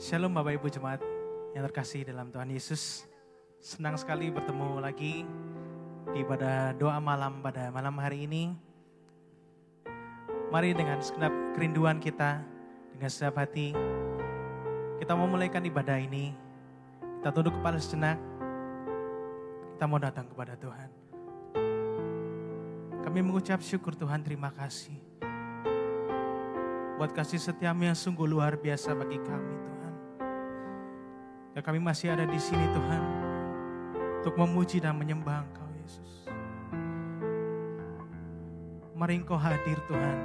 Shalom Bapak Ibu Jemaat yang terkasih dalam Tuhan Yesus. Senang sekali bertemu lagi di ibadah doa malam pada malam hari ini. Mari dengan segenap kerinduan kita, dengan segenap hati, kita mau mulaikan ibadah ini. Kita tunduk kepala sejenak, kita mau datang kepada Tuhan. Kami mengucap syukur Tuhan, terima kasih buat kasih setiamu yang sungguh luar biasa bagi kami Tuhan. Ya, kami masih ada di sini Tuhan untuk memuji dan menyembah Engkau Yesus. Mari Engkau hadir Tuhan.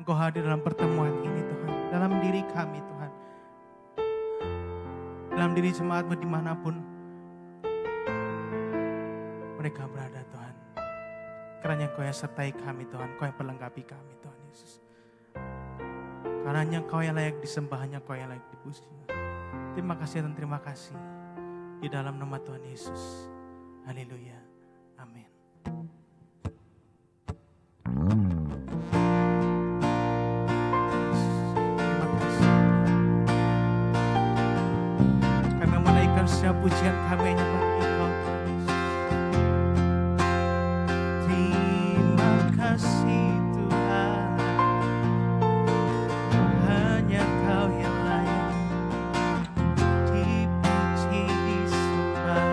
Engkau hadir dalam pertemuan ini Tuhan, dalam diri kami Tuhan, dalam diri jemaatmu dimanapun mereka berada Tuhan. Karena Engkau yang sertai kami Tuhan, Engkau yang perlengkapi kami Tuhan Yesus. Karena Engkau yang layak disembah, hanya Engkau yang layak dipuji. Terima kasih dan terima kasih. Di dalam nama Tuhan Yesus. Haleluya. Amin. Terima kasih. Kami menaikkan setiap pujian kami hanya bagi Engkau Tuhan Yesus. Terima kasih Tuhan. Hanya Kau yang layak dipuji, disembah.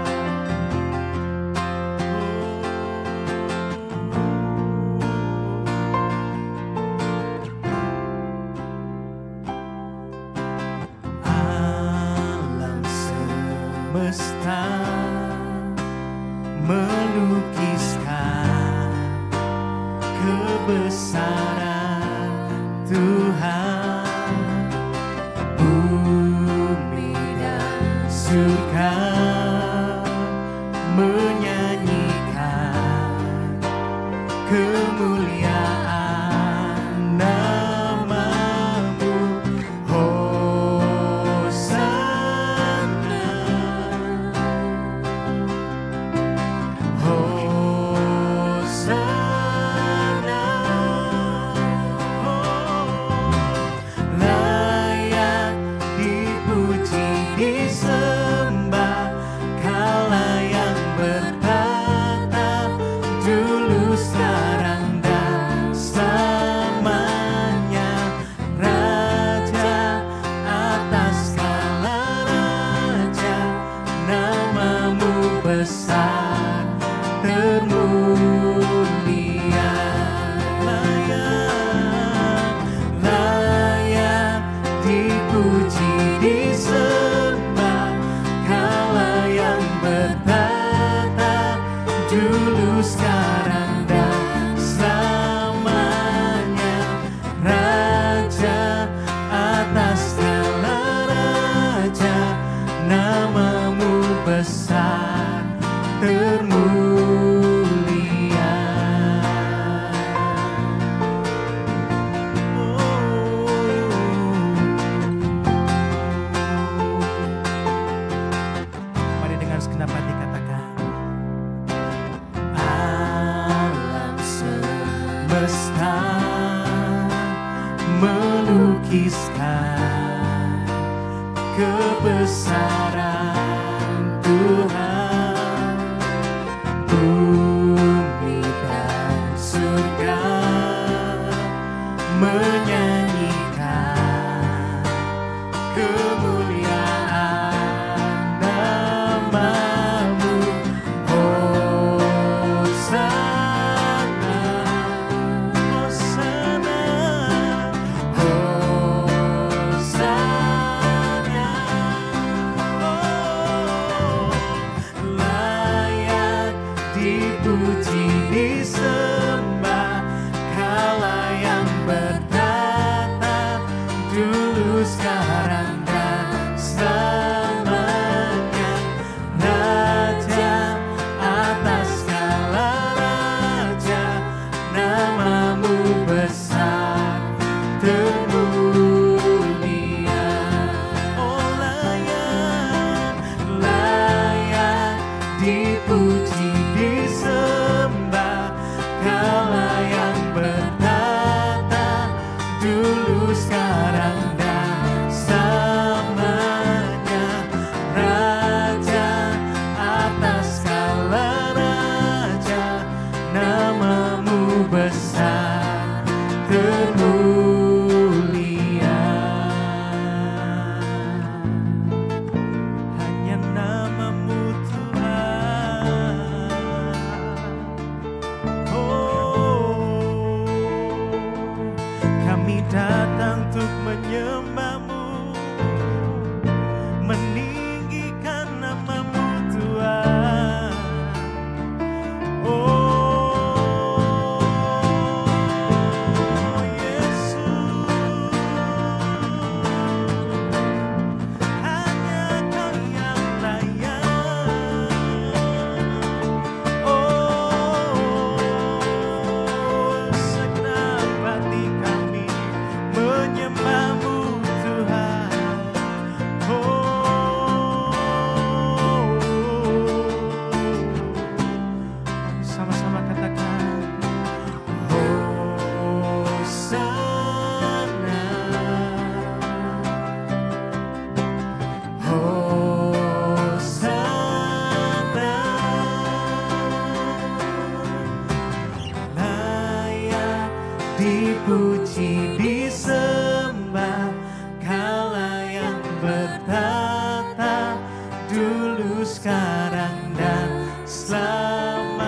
Alam semesta melukiskan kebesaran Tuhan. Bumi dan surga menyanyikan kemuliaan nama-Mu. Hosana, Hosana, layak dipuji, disembah, Kaulah yang bertata dulu, sekarang, dan selamanya. Raja atas segala raja, nama-Mu besar termulia. Layak dipuji, disembah, Kaulah yang bertata dulu, sekarang, dan selamanya. Raja atas segala raja, nama-Mu besar termulia. Mari dengan segenap hati katakan, alam semesta melukiskan kebesaran Tuhan. Bumi dan surga menyanyikan kemuliaan nama-Mu. Hosana, Hosana, Hosana. Layak dipuji, disembah, Kaulah yang bertata dulu, sekarang, dan selamanya. Raja atas segala raja, nama-Mu besar termulia. Oh, layak dipuji, disembah, Kaulah yang bertata dulu, sekarang, dan besar, termulia. Hanya nama-Mu Tuhan. Oh, kami datang untuk menyembah-Mu, meninggikan nama-Mu Tuhan. Oh Yesus, hanya Kau yang layak. Oh, segenap hati kami menyembah-Mu Tuhan. Oh, sama-sama katakan Hosana, Hosana, layak dipuji disembah, Kaulah yang bertata dulu sekarang dan selamanya,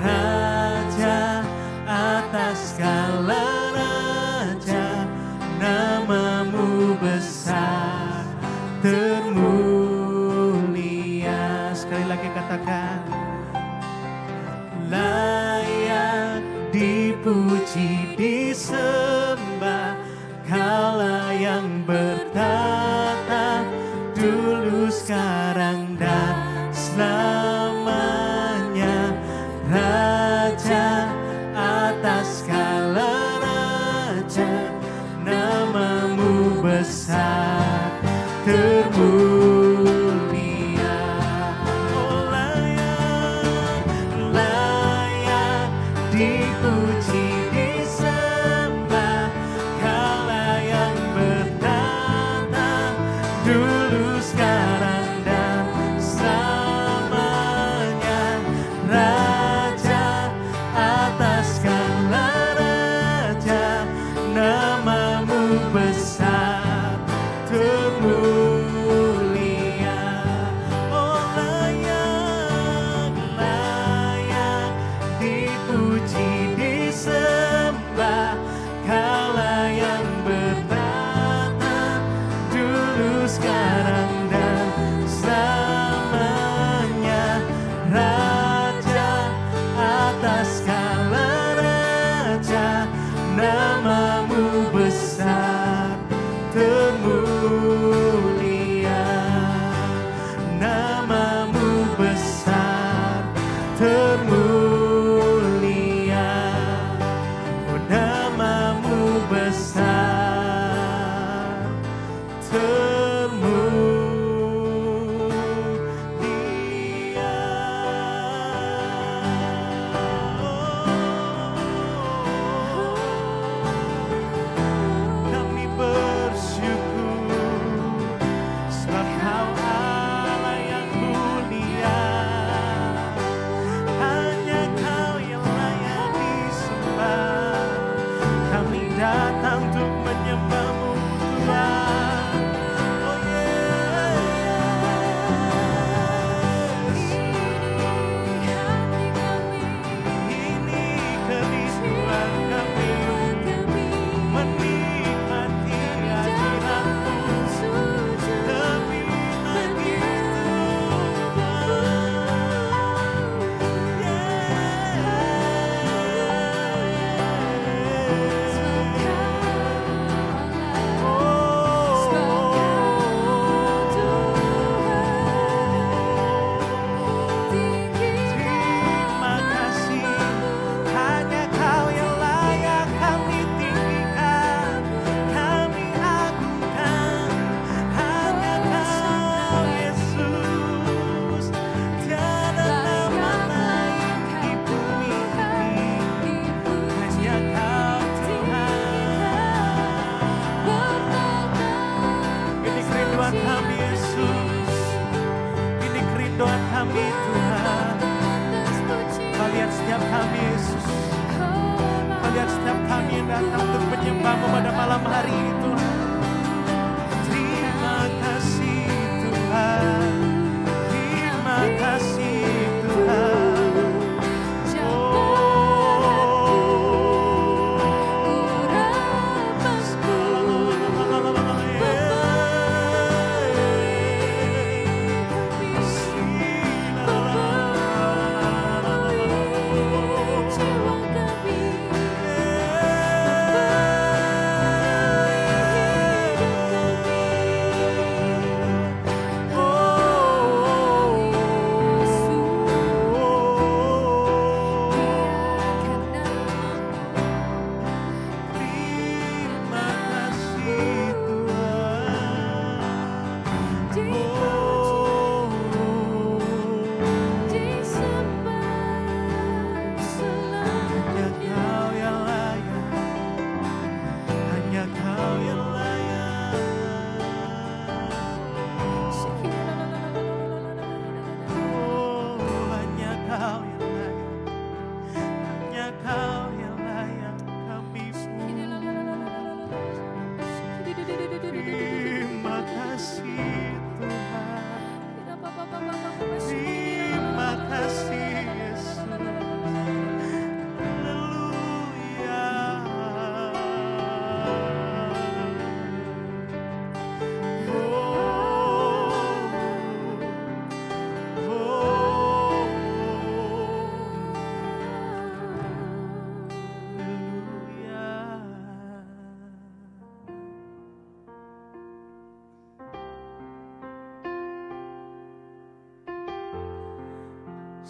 Raja atas segala raja, nama-Mu besar, termulia. Sekali lagi katakan, layak dipuji disembah, Kaulah yang bertata dulu sekarang dan selamanya, Raja atas segala raja, nama-Mu besar, termulia. Oh layak, layak dipuji disembah, Kaulah yang bertata dulu sekarang dan selamanya, Raja atas segala raja, nama-Mu besar, termulia. Oh layak, layak dipuji disembah, Kaulah yang bertata dulu sekarang dan selamanya, Raja atas segala raja, nama-Mu besar, termulia. Nama-Mu besar, termulia. Oh nama-Mu besar, termulia. Kami setiap kami Yesus. Melihat setiap kami yang datang untuk menyembah-Mu pada malam hari ini Tuhan. Terima kasih Tuhan. Terima kasih Tuhan.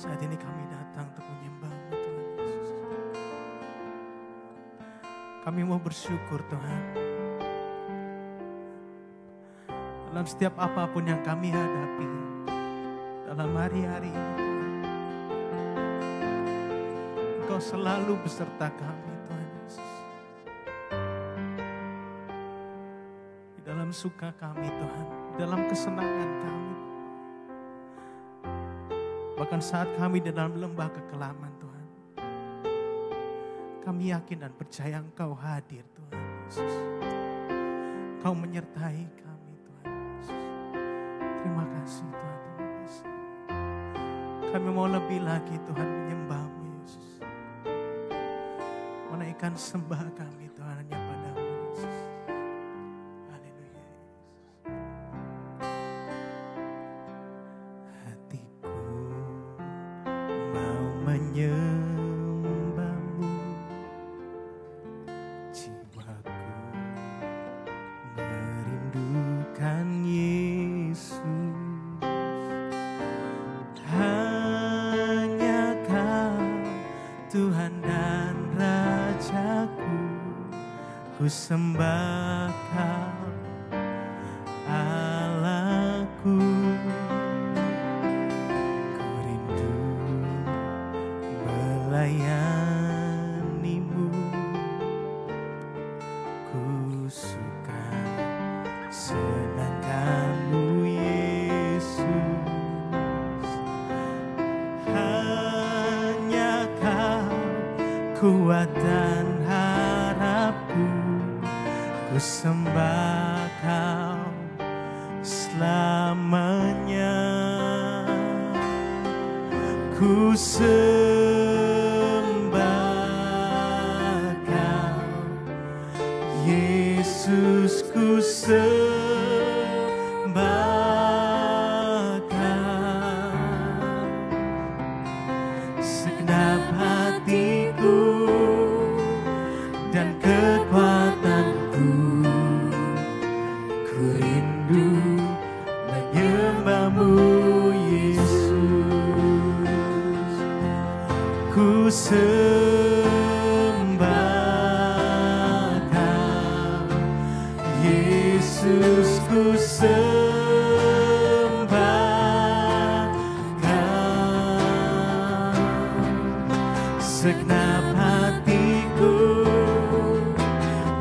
Saat ini kami datang untuk menyembah-Mu Tuhan Yesus. Kami mau bersyukur Tuhan. Dalam setiap apapun yang kami hadapi dalam hari-hari ini Tuhan. Engkau selalu beserta kami Tuhan Yesus. Di dalam suka kami Tuhan, di dalam kesenangan kami. Bahkan saat kami di dalam lembah kekelaman Tuhan. Kami yakin dan percaya Engkau hadir Tuhan Yesus. Engkau menyertai kami Tuhan Yesus. Terima kasih Tuhan, terima kasih. Kami mau lebih lagi Tuhan menyembah-Mu Yesus. Menaikkan sembah kami Tuhan hanya pada-Mu Yesus. Haleluya Yesus. Hatiku mau menyembah-Mu, jiwaku merindukan Yesus. Hanya Kau Tuhan dan Rajaku, ku sembah Kau Allahku. Ku rindu melayani-Mu, ku suka senangkan-Mu Yesus. Hanya Kau kuat dan harapku, ku sembah Kau selamanya. Ku sembah Kau Yesus, ku sembah Kau segenap hatiku dan kekuatanku. Ku rindu menyembah-Mu Yesus. Ku sembah Kau Yesus, ku sembah Kau segenap hatiku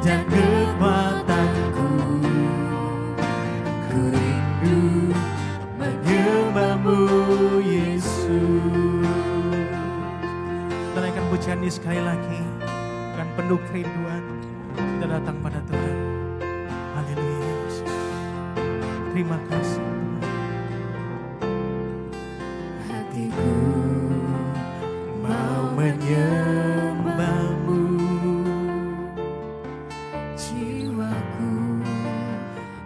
dan kekuatanku. Ku rindu menyembah-Mu Yesus. naikkan pujian ini sekali lagi. Dengan penuh kerinduan kita datang pada Tuhan. Haleluya Yesus. Terima kasih Tuhan. Hatiku mau menyembah-Mu, jiwaku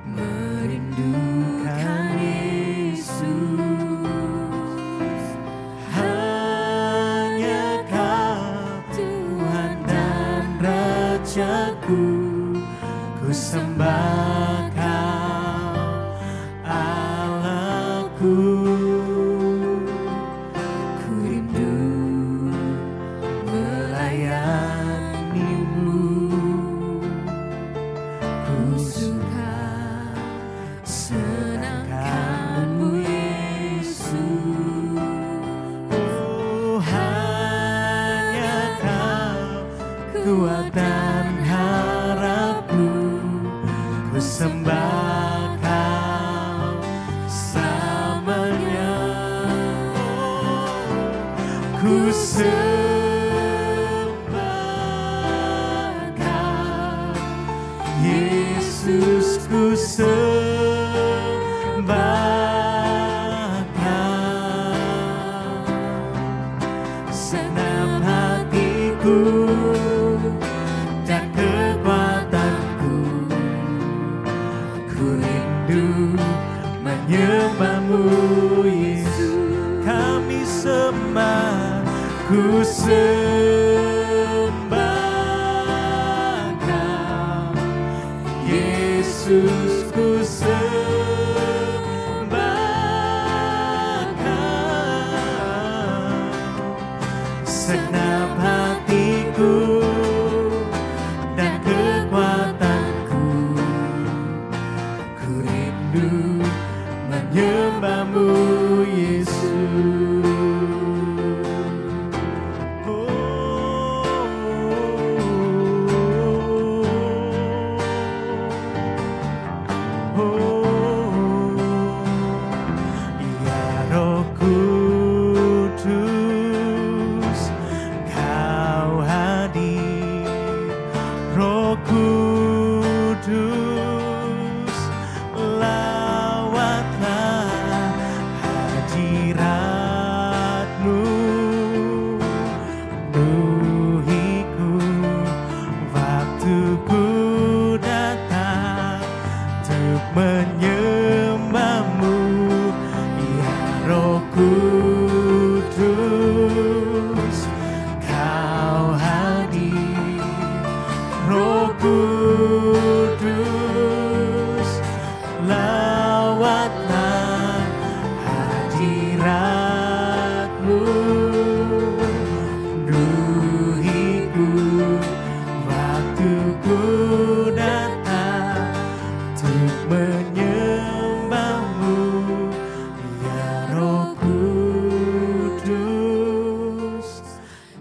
merindukan Yesus. Hanya Kau Tuhan dan Rajaku, ku sembah Kau Allahku. Ku rindu melayani-Mu, ku suka senangkan-Mu Yesus. Oh, hanya Kau kuat dan harapku, ku sembah Kau selamanya. Ku sembah Kau Yesus, ku sembah Kau. Senam hatiku dan kekuatanku, ku rindu menyembah-Mu Yesus. Kami sembah, ku sembah Kau Yesus, ku sembah Kau. Segenap hatiku dan kekuatanku, ku rindu menyembah-Mu Yesus. Ya Roh Kudus, Kau hadir. Roh Kudus, lawatlah hadirat-Mu. Penuhiku waktuku datang untuk menyembah-Mu. Ya Roh Kudus, Kau hadir. Roh Kudus, lawatlah hadirat-Mu. Penuhiku waktuku datang untuk menyembah-Mu. Ya Roh Kudus,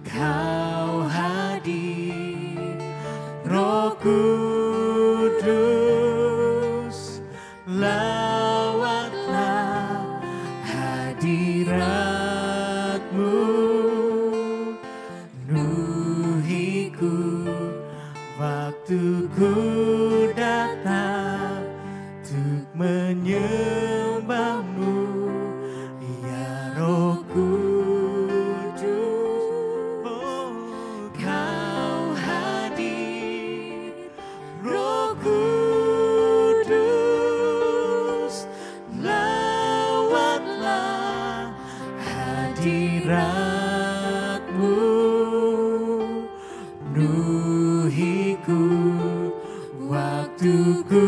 Kau hadir. Roh Kudus, lawatlah hadirat-Mu. Penuhiku waktuku datang untuk menyembah-Mu. Ya Roh Kudus, oh, Kau hadir. Roh Kudus, lawatlah hadirat-Mu. Penuhiku waktuku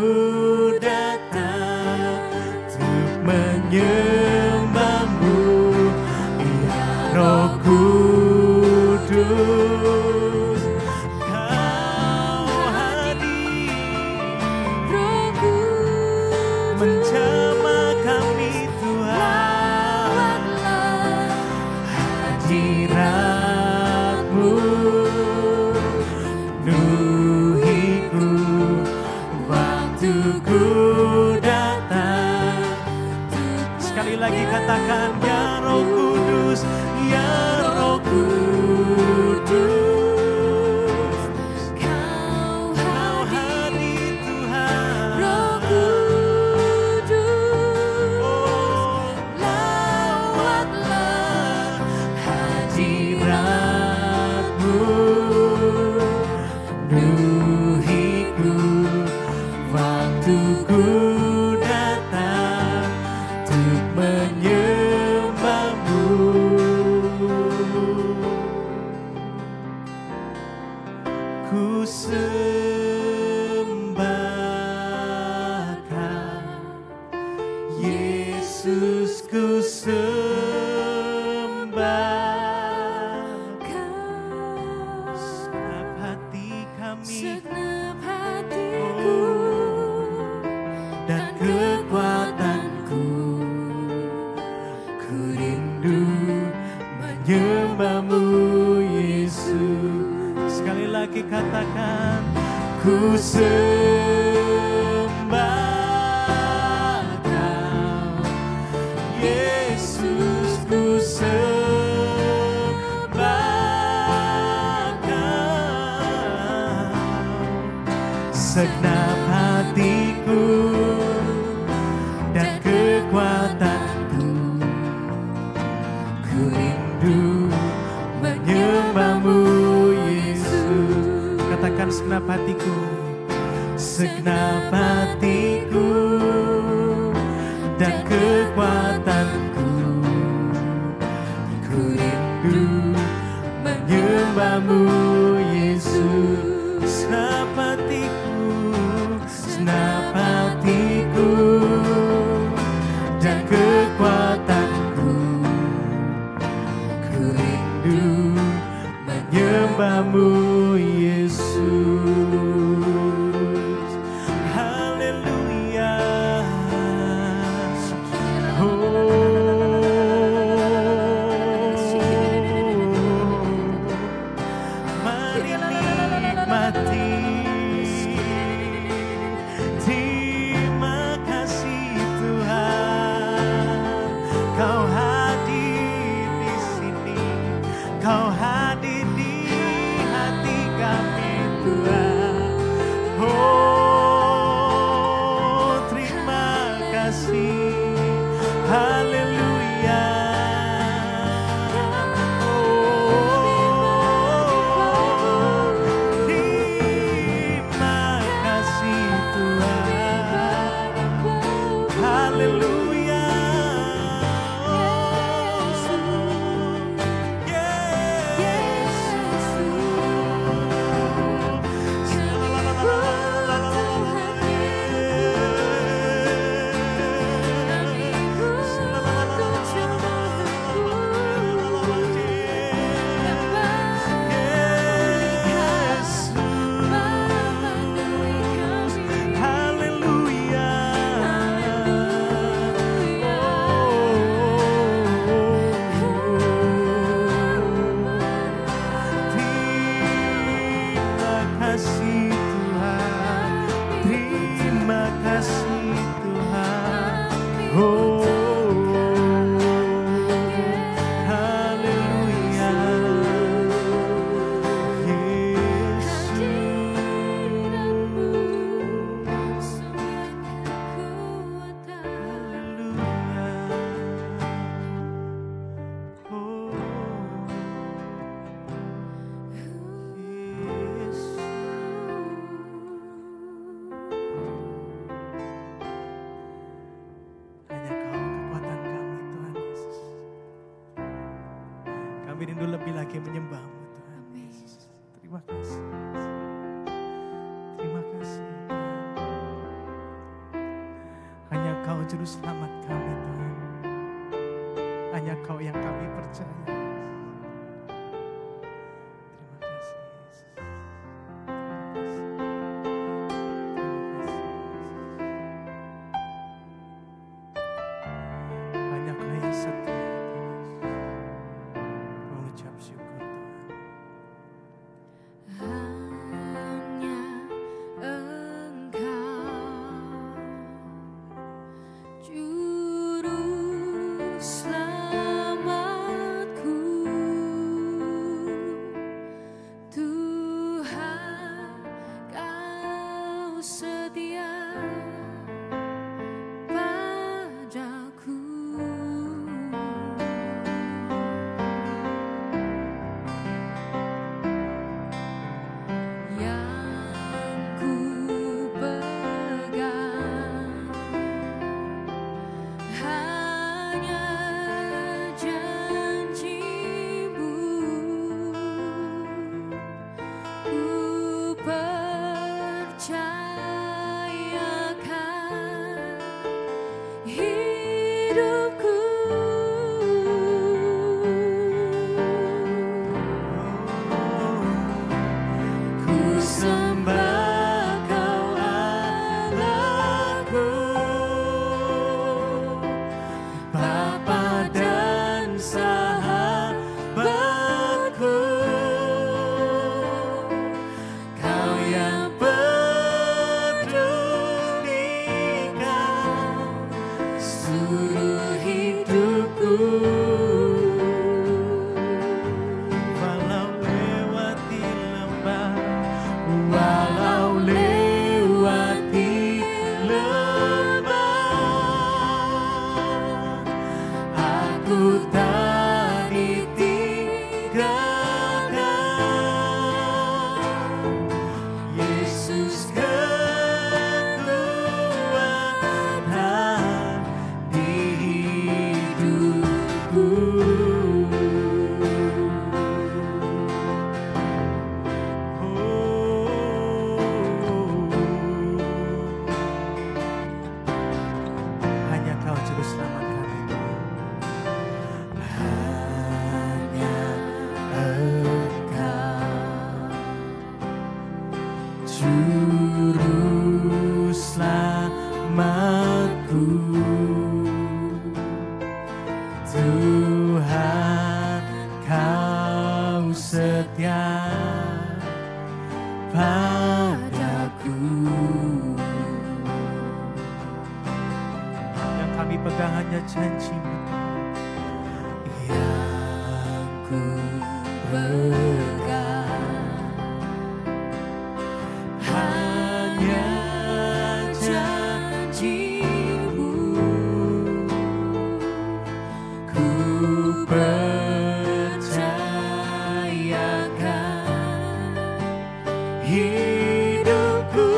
datang untuk menyembah-Mu. Ya Roh Kudus, Kau hadir. Roh Kudus, menjamah kami Tuhan. Hadirat-Mu, penuhiku waktuku datang. Sekali lagi katakan, ya Roh Kudus, ya Roh Kudus. ku sembah Kau, Yesus ku sembah Kau. Segenap hati kami, Segenap hatiku dan kekuatanku, ku rindu menyembahmu Yesus. Sekali lagi katakan, ku sembah Kau, Yesus ku sembah Kau. Segenap hatiku dan kekuatanku, ku rindu menyembahmu Yesus. Katakan segenap hatiku, segenap hatiku dan kekuatanku, ku rindu menyembahmu Yesus. Segenap hatiku, segenap hatiku dan kekuatanku, ku rindu menyembahmu Yesus. Haleluya. Mari nikmati. Terima kasih Tuhan, Kau hadir di sini, Kau hadir di hati kami Tuhan. Oh, terima kasih. Haleluya. Oh, terima kasih Tuhan. Haleluya. Kami rindu lebih lagi menyembah-Mu Tuhan Yesus. Terima kasih. Terima kasih Tuhan. Hanya Kau juru selamat kami Tuhan. Hanya Kau yang kami percaya. Terima kasih Yesus. Terima kasih. Terima kasih Yesus. Hanya Kau yang setia. Mengucap syukur Tuhan. Hanya Engkau Juru Selamatku. padaku. Yang kami pegang hanya janji-Mu. Yang ku pegang hanya janji-Mu. Ku percayakan hidupku.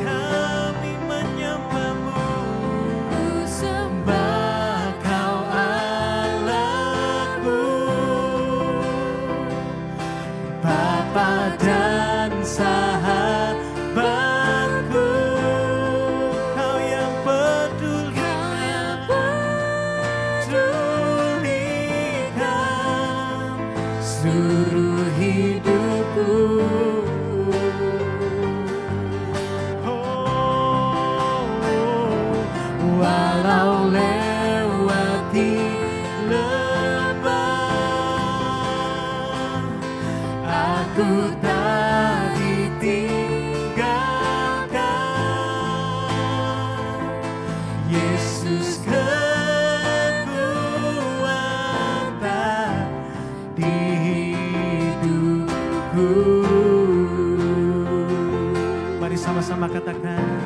Kami menyembah-Mu. Ku sembah Kau Allahku, Bapa dan sahabatku. Kau yang pedulikan seluruh hidupku. Walau lewati lembah, aku tak ditinggalkan. Yesus kekuatan di hidupku. Mari sama-sama katakan,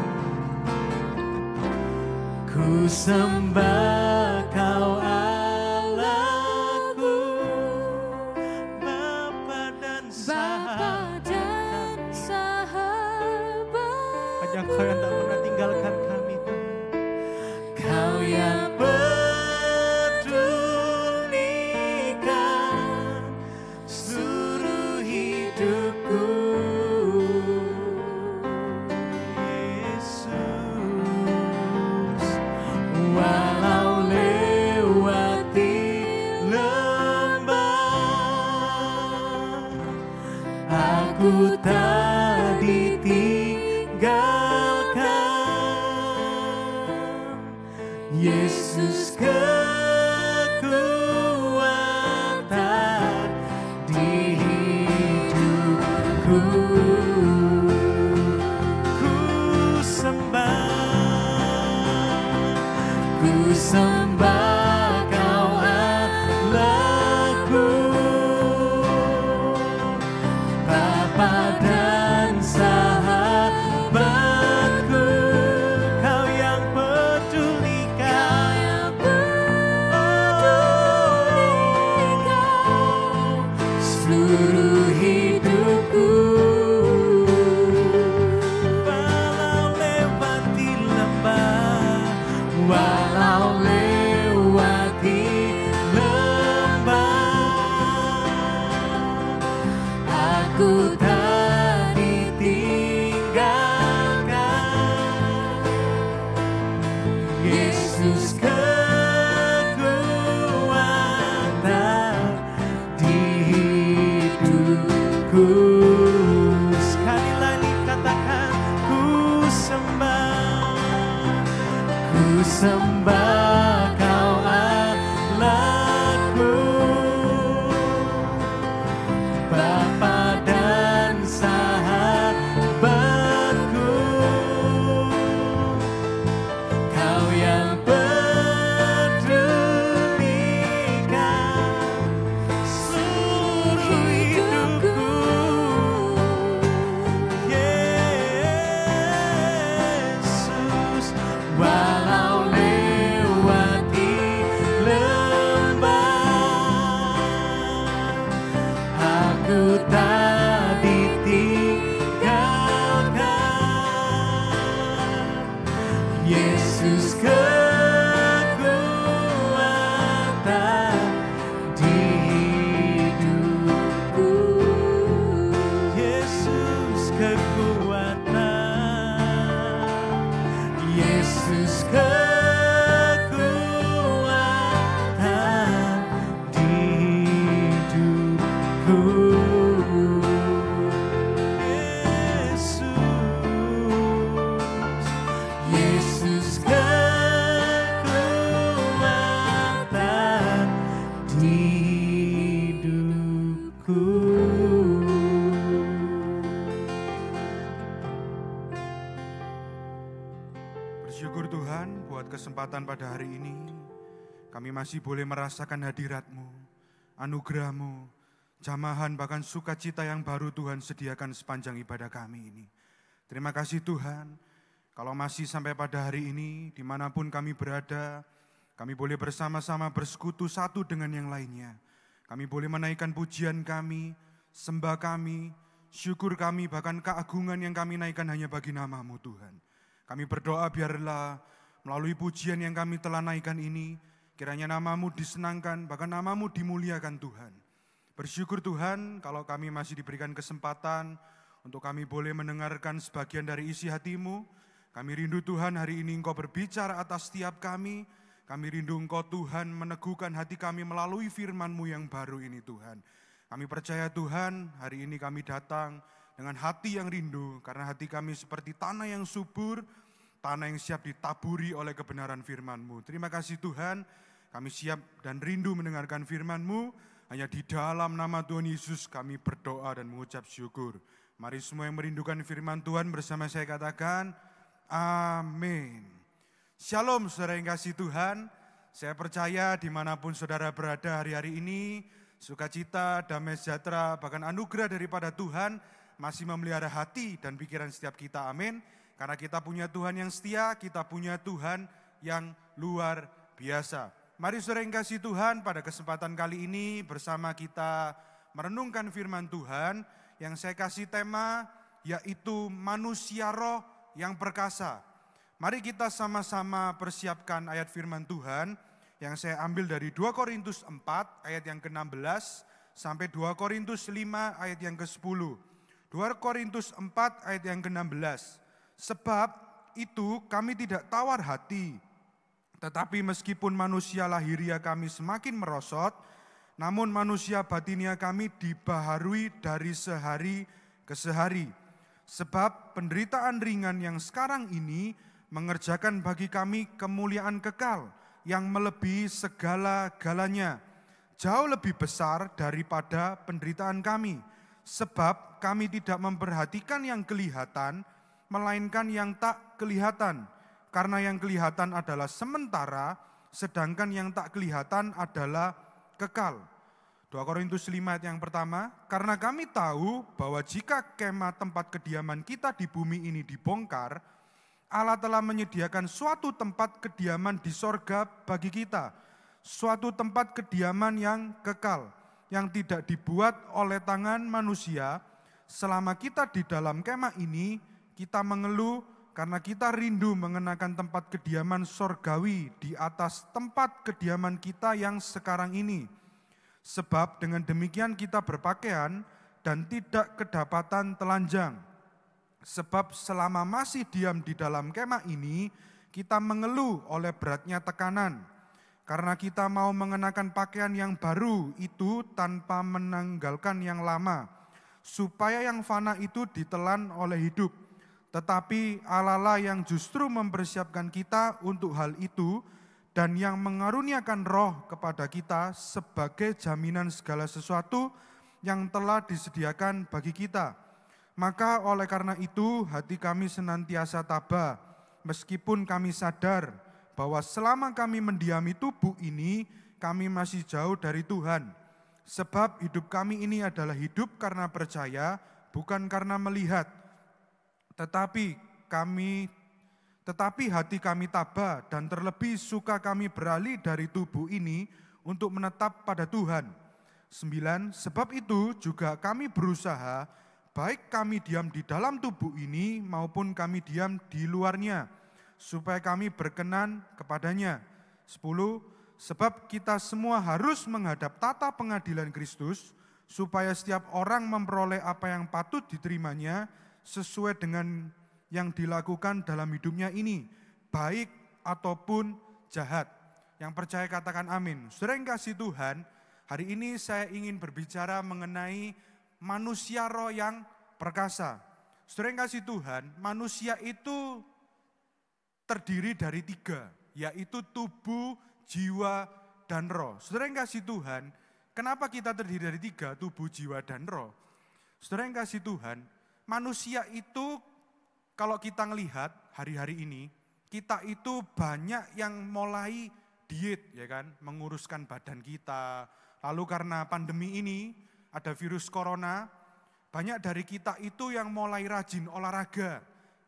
ku sembah Kau Allahku, Bapa dan sahabat. Hanya Kau yang tak pernah tinggalkan kami, Tuhan. Kau yang pedulikan seluruh hidupku. Yesus, walau lewati lembah, aku tak ditinggalkan. Yesus kekuatan di hidupku. Ku sembah Kau Allahku, Bapa dan sahabatku. Kau yang pedulikan seluruh hidupku. Walau lewati lembah, walau lewati lembah, aku tak ditinggalkan. Yesus kekuatan di hidupku. Sekali lagi katakan, ku sembah Kau Allahku, Bapa dan sahabatku. Kau yang pedulikan seluruh hidupku. Yesus, walau lewati kesempatan pada hari ini, kami masih boleh merasakan hadirat-Mu, anugerah-Mu, jamahan bahkan sukacita yang baru Tuhan sediakan sepanjang ibadah kami ini. Terima kasih Tuhan, kalau masih sampai pada hari ini, dimanapun kami berada, kami boleh bersama-sama bersekutu satu dengan yang lainnya. Kami boleh menaikkan pujian kami, sembah kami, syukur kami, bahkan keagungan yang kami naikkan hanya bagi nama-Mu Tuhan. Kami berdoa biarlah melalui pujian yang kami telah naikkan ini, kiranya nama-Mu disenangkan, bahkan nama-Mu dimuliakan Tuhan. Bersyukur Tuhan kalau kami masih diberikan kesempatan untuk kami boleh mendengarkan sebagian dari isi hati-Mu. Kami rindu Tuhan hari ini Engkau berbicara atas setiap kami. Kami rindu Engkau Tuhan meneguhkan hati kami melalui firman-Mu yang baru ini Tuhan. Kami percaya Tuhan hari ini kami datang dengan hati yang rindu, karena hati kami seperti tanah yang subur, tanah yang siap ditaburi oleh kebenaran firman-Mu. Terima kasih Tuhan, kami siap dan rindu mendengarkan firman-Mu. Hanya di dalam nama Tuhan Yesus kami berdoa dan mengucap syukur. Mari semua yang merindukan firman Tuhan bersama saya katakan, amin. Shalom saudara yang kasih Tuhan, saya percaya dimanapun saudara berada hari-hari ini, sukacita, damai sejahtera, bahkan anugerah daripada Tuhan masih memelihara hati dan pikiran setiap kita, amin. Karena kita punya Tuhan yang setia, kita punya Tuhan yang luar biasa. Mari saudara yang kasih Tuhan, pada kesempatan kali ini bersama kita merenungkan firman Tuhan yang saya kasih tema yaitu manusia roh yang perkasa. Mari kita sama-sama persiapkan ayat firman Tuhan yang saya ambil dari 2 Korintus 4 ayat yang ke-16 sampai 2 Korintus 5 ayat yang ke-10. 2 Korintus 4 ayat yang ke-16. Sebab itu kami tidak tawar hati, tetapi meskipun manusia lahiria kami semakin merosot, namun manusia batinia kami dibaharui dari sehari ke sehari. Sebab penderitaan ringan yang sekarang ini mengerjakan bagi kami kemuliaan kekal yang melebihi segala-galanya, jauh lebih besar daripada penderitaan kami. Sebab kami tidak memperhatikan yang kelihatan, melainkan yang tak kelihatan. Karena yang kelihatan adalah sementara, sedangkan yang tak kelihatan adalah kekal. 2 Korintus 5 ayat yang pertama, karena kami tahu bahwa jika kemah tempat kediaman kita di bumi ini dibongkar, Allah telah menyediakan suatu tempat kediaman di sorga bagi kita, suatu tempat kediaman yang kekal, yang tidak dibuat oleh tangan manusia. Selama kita di dalam kemah ini, kita mengeluh karena kita rindu mengenakan tempat kediaman sorgawi di atas tempat kediaman kita yang sekarang ini. Sebab dengan demikian kita berpakaian dan tidak kedapatan telanjang. Sebab selama masih diam di dalam kemah ini, kita mengeluh oleh beratnya tekanan. Karena kita mau mengenakan pakaian yang baru itu tanpa menanggalkan yang lama, supaya yang fana itu ditelan oleh hidup. Tetapi Allah lah yang justru mempersiapkan kita untuk hal itu, dan yang mengaruniakan roh kepada kita sebagai jaminan segala sesuatu yang telah disediakan bagi kita. Maka oleh karena itu hati kami senantiasa tabah, meskipun kami sadar bahwa selama kami mendiami tubuh ini, kami masih jauh dari Tuhan. Sebab hidup kami ini adalah hidup karena percaya, bukan karena melihat. Tetapi hati kami tabah dan terlebih suka kami beralih dari tubuh ini untuk menetap pada Tuhan. 9. Sebab itu juga kami berusaha, baik kami diam di dalam tubuh ini maupun kami diam di luarnya, supaya kami berkenan kepadanya. 10. Sebab kita semua harus menghadap tata pengadilan Kristus, supaya setiap orang memperoleh apa yang patut diterimanya sesuai dengan yang dilakukan dalam hidupnya ini, baik ataupun jahat. Yang percaya katakan amin. Saudara yang kasih Tuhan, hari ini saya ingin berbicara mengenai manusia roh yang perkasa. Saudara yang kasih Tuhan, manusia itu terdiri dari 3, yaitu tubuh, jiwa, dan roh. Saudara yang kasih Tuhan, kenapa kita terdiri dari 3, tubuh, jiwa, dan roh? Saudara yang kasih Tuhan, manusia itu kalau kita melihat hari-hari ini, kita itu banyak yang mulai diet, ya kan, menguruskan badan kita. Lalu karena pandemi ini, ada virus corona, banyak dari kita itu yang mulai rajin olahraga.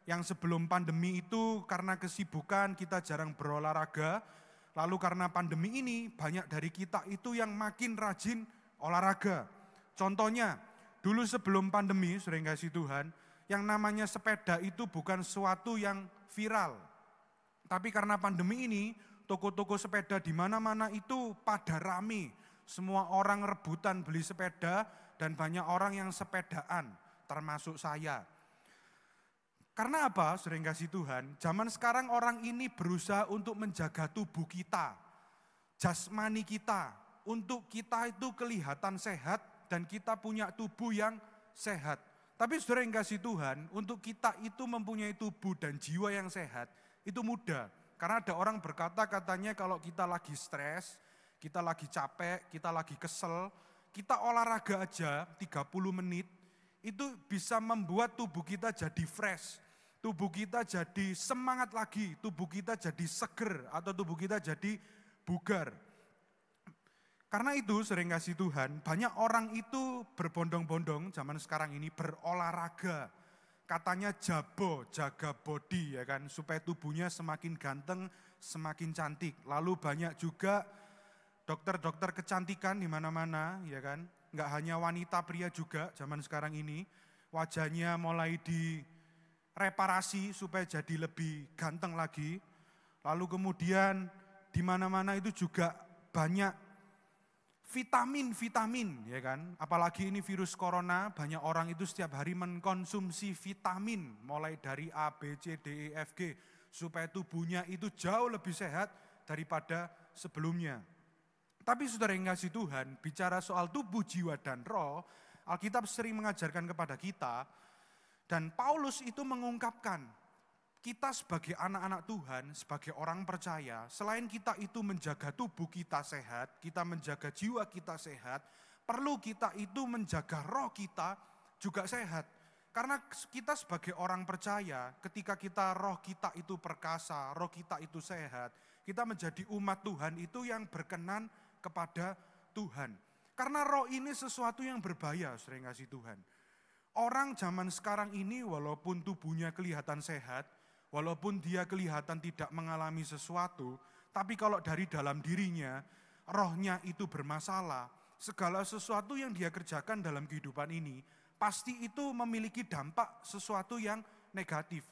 Yang sebelum pandemi itu karena kesibukan kita jarang berolahraga. Lalu karena pandemi ini, banyak dari kita itu yang makin rajin olahraga. Contohnya, dulu sebelum pandemi, sering kasih Tuhan, yang namanya sepeda itu bukan sesuatu yang viral. Tapi karena pandemi ini, toko-toko sepeda di mana-mana itu pada rame. Semua orang rebutan beli sepeda dan banyak orang yang sepedaan, termasuk saya. Karena apa? Sering kasih Tuhan, zaman sekarang orang ini berusaha untuk menjaga tubuh kita, jasmani kita, untuk kita itu kelihatan sehat dan kita punya tubuh yang sehat. Tapi saudara yang kasih Tuhan, untuk kita itu mempunyai tubuh dan jiwa yang sehat, itu mudah. Karena ada orang berkata katanya kalau kita lagi stres, kita lagi capek, kita lagi kesel, kita olahraga aja 30 menit, itu bisa membuat tubuh kita jadi fresh. Tubuh kita jadi semangat lagi, tubuh kita jadi seger, atau tubuh kita jadi bugar. Karena itu sering kasih Tuhan, banyak orang itu berbondong-bondong zaman sekarang ini berolahraga. Katanya jaga body ya kan, supaya tubuhnya semakin ganteng, semakin cantik. Lalu banyak juga dokter-dokter kecantikan di mana-mana ya kan. Enggak hanya wanita, pria juga zaman sekarang ini. Wajahnya mulai direparasi supaya jadi lebih ganteng lagi. Lalu kemudian di mana-mana itu juga banyak vitamin ya kan. Apalagi ini virus corona, banyak orang itu setiap hari mengkonsumsi vitamin mulai dari A, B, C, D, E, F, G supaya tubuhnya itu jauh lebih sehat daripada sebelumnya. Tapi saudara yang kasih Tuhan, bicara soal tubuh, jiwa dan roh, Alkitab sering mengajarkan kepada kita dan Paulus itu mengungkapkan kita sebagai anak-anak Tuhan, sebagai orang percaya, selain kita itu menjaga tubuh kita sehat, kita menjaga jiwa kita sehat, perlu kita itu menjaga roh kita juga sehat. Karena kita sebagai orang percaya, ketika kita roh kita itu perkasa, roh kita itu sehat, kita menjadi umat Tuhan itu yang berkenan kepada Tuhan. Karena roh ini sesuatu yang berbahaya, sering kasih Tuhan. Orang zaman sekarang ini walaupun tubuhnya kelihatan sehat, walaupun dia kelihatan tidak mengalami sesuatu, tapi kalau dari dalam dirinya, rohnya itu bermasalah, segala sesuatu yang dia kerjakan dalam kehidupan ini, pasti itu memiliki dampak sesuatu yang negatif.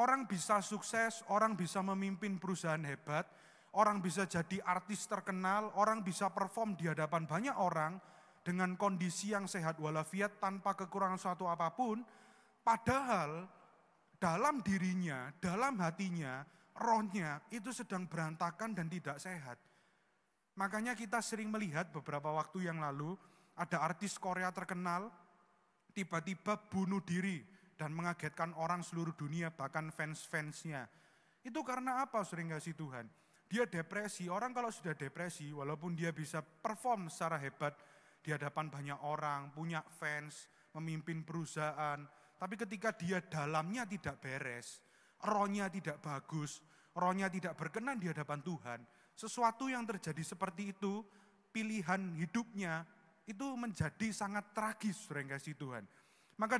Orang bisa sukses, orang bisa memimpin perusahaan hebat, orang bisa jadi artis terkenal, orang bisa perform di hadapan banyak orang, dengan kondisi yang sehat walafiat tanpa kekurangan suatu apapun, padahal dalam dirinya, dalam hatinya, rohnya itu sedang berantakan dan tidak sehat. Makanya kita sering melihat beberapa waktu yang lalu, ada artis Korea terkenal, tiba-tiba bunuh diri dan mengagetkan orang seluruh dunia, bahkan fans-fansnya. Itu karena apa sering kasih Tuhan? Dia depresi, orang kalau sudah depresi, walaupun dia bisa perform secara hebat di hadapan banyak orang, punya fans, memimpin perusahaan, tapi ketika dia dalamnya tidak beres, rohnya tidak bagus, rohnya tidak berkenan di hadapan Tuhan, sesuatu yang terjadi seperti itu, pilihan hidupnya itu menjadi sangat tragis, sering kasih Tuhan. Maka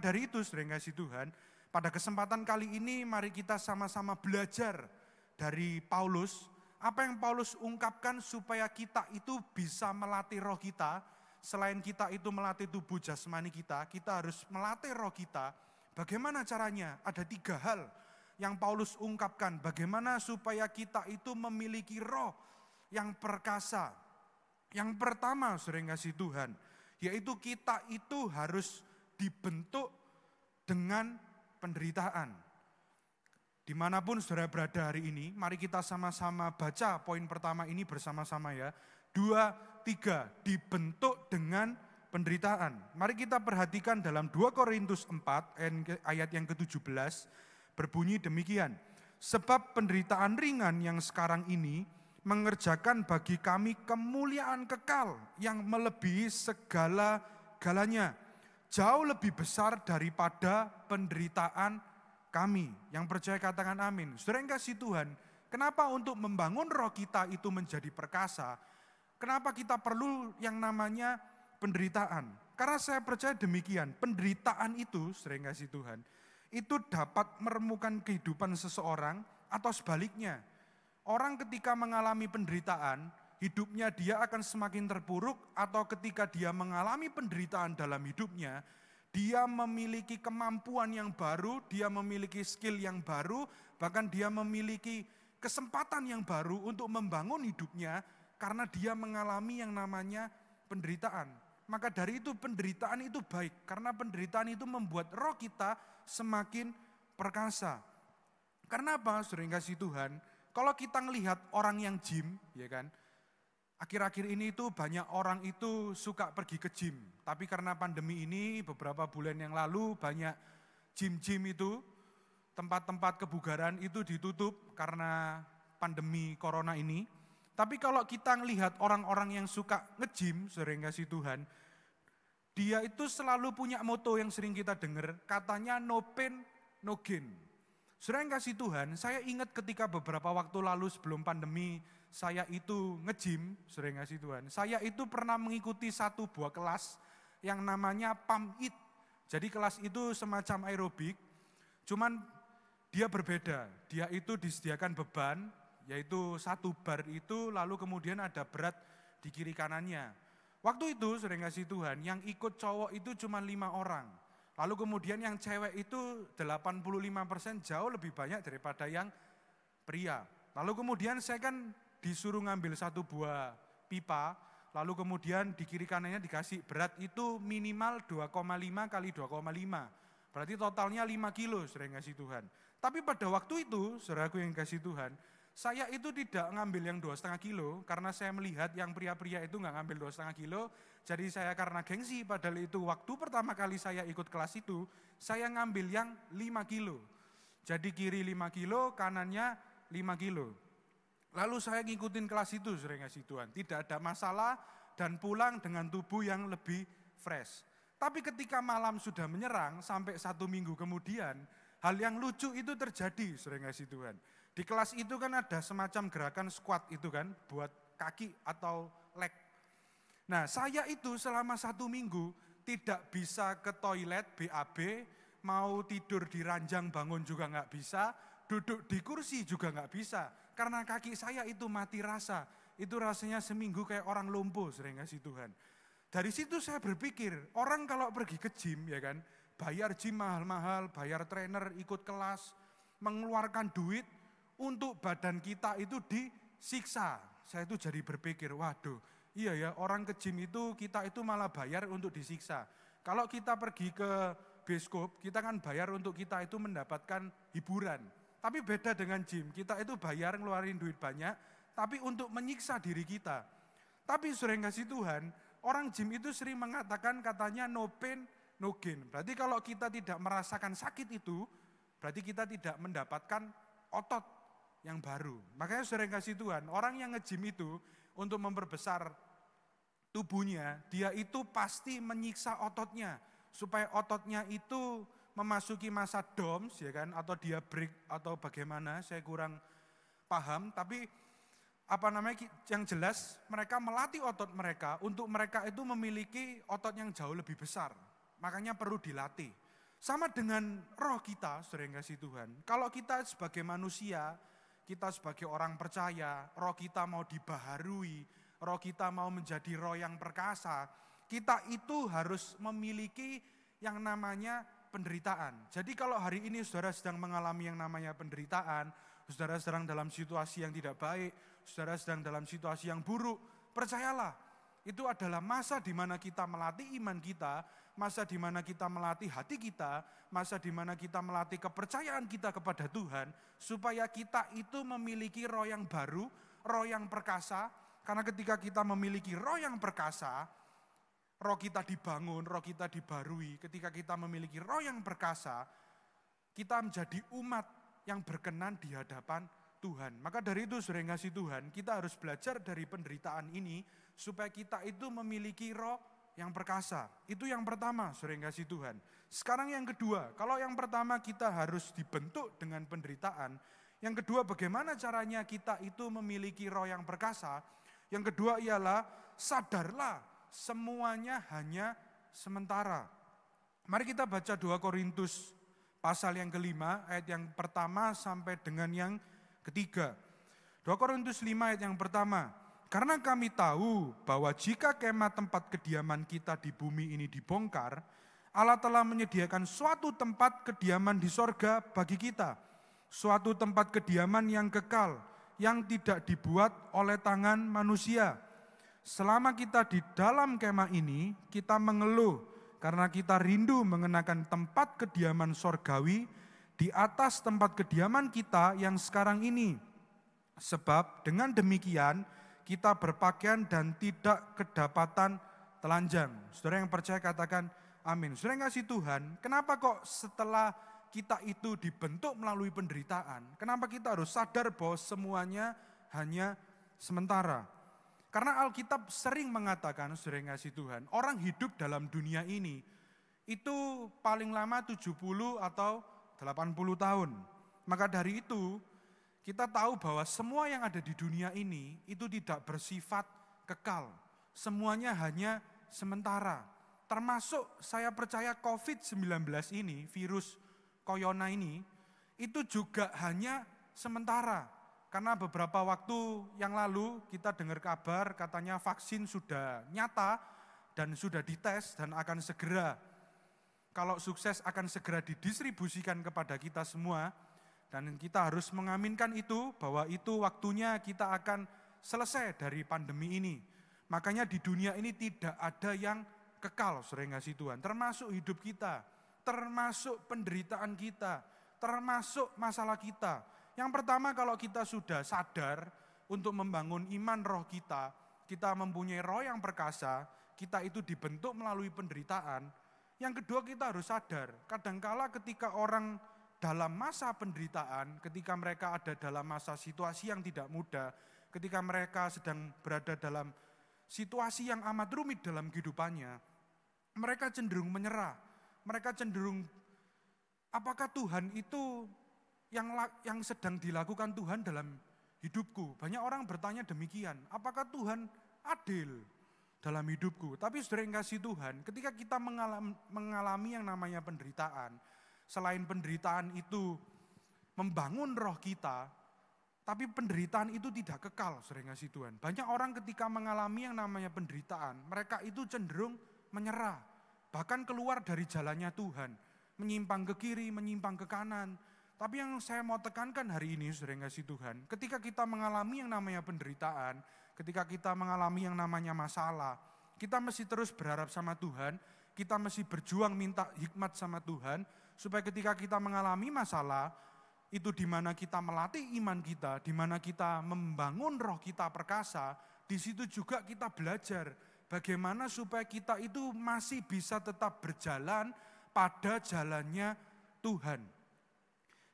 dari itu, sering kasih Tuhan, pada kesempatan kali ini mari kita sama-sama belajar dari Paulus, apa yang Paulus ungkapkan supaya kita itu bisa melatih roh kita. Selain kita itu melatih tubuh jasmani kita harus melatih roh kita. Bagaimana caranya? Ada 3 hal yang Paulus ungkapkan. Bagaimana supaya kita itu memiliki roh yang perkasa. Yang pertama, sering kasih Tuhan, yaitu kita itu harus dibentuk dengan penderitaan. Dimanapun saudara berada hari ini, mari kita sama-sama baca poin pertama ini bersama-sama ya. 2, 3, dibentuk dengan penderitaan. Mari kita perhatikan dalam 2 Korintus 4 ayat yang ke-17 berbunyi demikian. Sebab penderitaan ringan yang sekarang ini mengerjakan bagi kami kemuliaan kekal yang melebihi segala-galanya. Jauh lebih besar daripada penderitaan kami. Yang percaya katakan amin. Saudara yang kasih Tuhan, kenapa untuk membangun roh kita itu menjadi perkasa? Kenapa kita perlu yang namanya penderitaan? Karena saya percaya demikian, penderitaan itu, sering kasih Tuhan, itu dapat meremukan kehidupan seseorang atau sebaliknya. Orang ketika mengalami penderitaan, hidupnya dia akan semakin terpuruk, atau ketika dia mengalami penderitaan dalam hidupnya, dia memiliki kemampuan yang baru, dia memiliki skill yang baru, bahkan dia memiliki kesempatan yang baru untuk membangun hidupnya, karena dia mengalami yang namanya penderitaan. Maka dari itu penderitaan itu baik, karena penderitaan itu membuat roh kita semakin perkasa. Karena apa? Sering kasih Tuhan, kalau kita ngelihat orang yang gym, ya kan, akhir-akhir ini itu banyak orang itu suka pergi ke gym. Tapi karena pandemi ini beberapa bulan yang lalu banyak gym-gym itu, tempat-tempat kebugaran itu ditutup karena pandemi corona ini. Tapi kalau kita ngelihat orang-orang yang suka nge-gym, sering kasih Tuhan, dia itu selalu punya moto yang sering kita dengar, katanya no pain, no gain. Sering kasih Tuhan, saya ingat ketika beberapa waktu lalu sebelum pandemi, saya itu nge-gym, sering kasih Tuhan. Saya itu pernah mengikuti satu buah kelas yang namanya Pump It. Jadi kelas itu semacam aerobik, cuman dia berbeda. Dia itu disediakan beban, yaitu satu bar itu, lalu kemudian ada berat di kiri kanannya. Waktu itu sering kasih Tuhan, yang ikut cowok itu cuma 5 orang. Lalu kemudian yang cewek itu 85% jauh lebih banyak daripada yang pria. Lalu kemudian saya kan disuruh ngambil satu buah pipa, lalu kemudian di kiri kanannya dikasih berat itu minimal 2,5 kali 2,5. Berarti totalnya 5 kilo sering kasih Tuhan. Tapi pada waktu itu, saudaraku yang kasih Tuhan, saya itu tidak ngambil yang 2,5 kilo, karena saya melihat yang pria-pria itu nggak ngambil 2,5 kilo, jadi saya karena gengsi, padahal itu waktu pertama kali saya ikut kelas itu, saya ngambil yang 5 kilo. Jadi kiri 5 kilo, kanannya 5 kilo. Lalu saya ngikutin kelas itu, sering kasih Tuhan, tidak ada masalah, dan pulang dengan tubuh yang lebih fresh. Tapi ketika malam sudah menyerang, sampai 1 minggu kemudian, hal yang lucu itu terjadi, sering kasih Tuhan. Di kelas itu kan ada semacam gerakan squat itu kan, buat kaki atau leg. Nah saya itu selama 1 minggu tidak bisa ke toilet BAB, mau tidur di ranjang bangun juga nggak bisa, duduk di kursi juga nggak bisa. Karena kaki saya itu mati rasa, itu rasanya seminggu kayak orang lumpuh, sering kasih Tuhan. Dari situ saya berpikir, orang kalau pergi ke gym ya kan, bayar gym mahal-mahal, bayar trainer, ikut kelas, mengeluarkan duit, untuk badan kita itu disiksa. Saya itu jadi berpikir, waduh, iya ya orang ke gym itu kita itu malah bayar untuk disiksa. Kalau kita pergi ke bioskop, kita kan bayar untuk kita itu mendapatkan hiburan. Tapi beda dengan gym, kita itu bayar ngeluarin duit banyak, tapi untuk menyiksa diri kita. Tapi sering kasih Tuhan, orang gym itu sering mengatakan katanya no pain, no gain. Berarti kalau kita tidak merasakan sakit itu, berarti kita tidak mendapatkan otot yang baru. Makanya sering kasih Tuhan, orang yang nge-gym itu untuk memperbesar tubuhnya, dia itu pasti menyiksa ototnya, supaya ototnya itu memasuki masa DOMS, ya kan, atau dia break atau bagaimana, saya kurang paham, tapi yang jelas mereka melatih otot mereka untuk mereka itu memiliki otot yang jauh lebih besar. Makanya perlu dilatih. Sama dengan roh kita, sering kasih Tuhan. Kalau kita sebagai manusia, kita sebagai orang percaya, roh kita mau dibaharui, roh kita mau menjadi roh yang perkasa, kita itu harus memiliki yang namanya penderitaan. Jadi kalau hari ini saudara sedang mengalami yang namanya penderitaan, saudara sedang dalam situasi yang tidak baik, saudara sedang dalam situasi yang buruk, percayalah, itu adalah masa di mana kita melatih iman kita, masa di mana kita melatih hati kita, masa di mana kita melatih kepercayaan kita kepada Tuhan, supaya kita itu memiliki roh yang baru, roh yang perkasa. Karena ketika kita memiliki roh yang perkasa, roh kita dibangun, roh kita dibarui. Ketika kita memiliki roh yang perkasa, kita menjadi umat yang berkenan di hadapan Tuhan. Maka dari itu sering kasih Tuhan, kita harus belajar dari penderitaan ini, supaya kita itu memiliki roh yang perkasa. Itu yang pertama, saudara yang kasih Tuhan. Sekarang yang kedua, kalau yang pertama kita harus dibentuk dengan penderitaan, yang kedua bagaimana caranya kita itu memiliki roh yang perkasa. Yang kedua ialah sadarlah semuanya hanya sementara. Mari kita baca 2 Korintus pasal yang kelima, ayat yang pertama sampai dengan yang ketiga. 2 Korintus 5 ayat yang pertama. Karena kami tahu bahwa jika kemah tempat kediaman kita di bumi ini dibongkar, Allah telah menyediakan suatu tempat kediaman di sorga bagi kita. Suatu tempat kediaman yang kekal, yang tidak dibuat oleh tangan manusia. Selama kita di dalam kemah ini, kita mengeluh karena kita rindu mengenakan tempat kediaman sorgawi di atas tempat kediaman kita yang sekarang ini. Sebab dengan demikian kita berpakaian dan tidak kedapatan telanjang. Saudara yang percaya katakan amin. Saudara yang kasih Tuhan, kenapa kok setelah kita itu dibentuk melalui penderitaan, kenapa kita harus sadar bahwa semuanya hanya sementara? Karena Alkitab sering mengatakan, saudara yang kasih Tuhan, orang hidup dalam dunia ini itu paling lama 70 atau 80 tahun. Maka dari itu, kita tahu bahwa semua yang ada di dunia ini itu tidak bersifat kekal. Semuanya hanya sementara. Termasuk saya percaya COVID-19 ini, virus Corona ini, itu juga hanya sementara. Karena beberapa waktu yang lalu kita dengar kabar katanya vaksin sudah nyata dan sudah dites dan akan segera, kalau sukses akan segera didistribusikan kepada kita semua. Dan kita harus mengaminkan itu, bahwa itu waktunya kita akan selesai dari pandemi ini. Makanya di dunia ini tidak ada yang kekal, saudara yang kasih Tuhan. Termasuk hidup kita, termasuk penderitaan kita, termasuk masalah kita. Yang pertama kalau kita sudah sadar untuk membangun iman roh kita mempunyai roh yang perkasa, kita itu dibentuk melalui penderitaan. Yang kedua kita harus sadar, kadangkala ketika orang dalam masa penderitaan, ketika mereka ada dalam masa situasi yang tidak mudah, ketika mereka sedang berada dalam situasi yang amat rumit dalam kehidupannya, mereka cenderung menyerah. Mereka cenderung, apakah Tuhan itu yang sedang dilakukan Tuhan dalam hidupku? Banyak orang bertanya demikian, apakah Tuhan adil dalam hidupku? Tapi saudara yang kasih Tuhan, ketika kita mengalami yang namanya penderitaan, selain penderitaan itu membangun roh kita, tapi penderitaan itu tidak kekal, saudara yang kasih Tuhan. Banyak orang ketika mengalami yang namanya penderitaan, mereka itu cenderung menyerah, bahkan keluar dari jalannya Tuhan, menyimpang ke kiri, menyimpang ke kanan. Tapi yang saya mau tekankan hari ini, saudara yang kasih Tuhan, ketika kita mengalami yang namanya penderitaan, ketika kita mengalami yang namanya masalah, kita mesti terus berharap sama Tuhan, kita mesti berjuang minta hikmat sama Tuhan, supaya ketika kita mengalami masalah, itu di mana kita melatih iman kita, di mana kita membangun roh kita perkasa, di situ juga kita belajar bagaimana supaya kita itu masih bisa tetap berjalan pada jalannya Tuhan.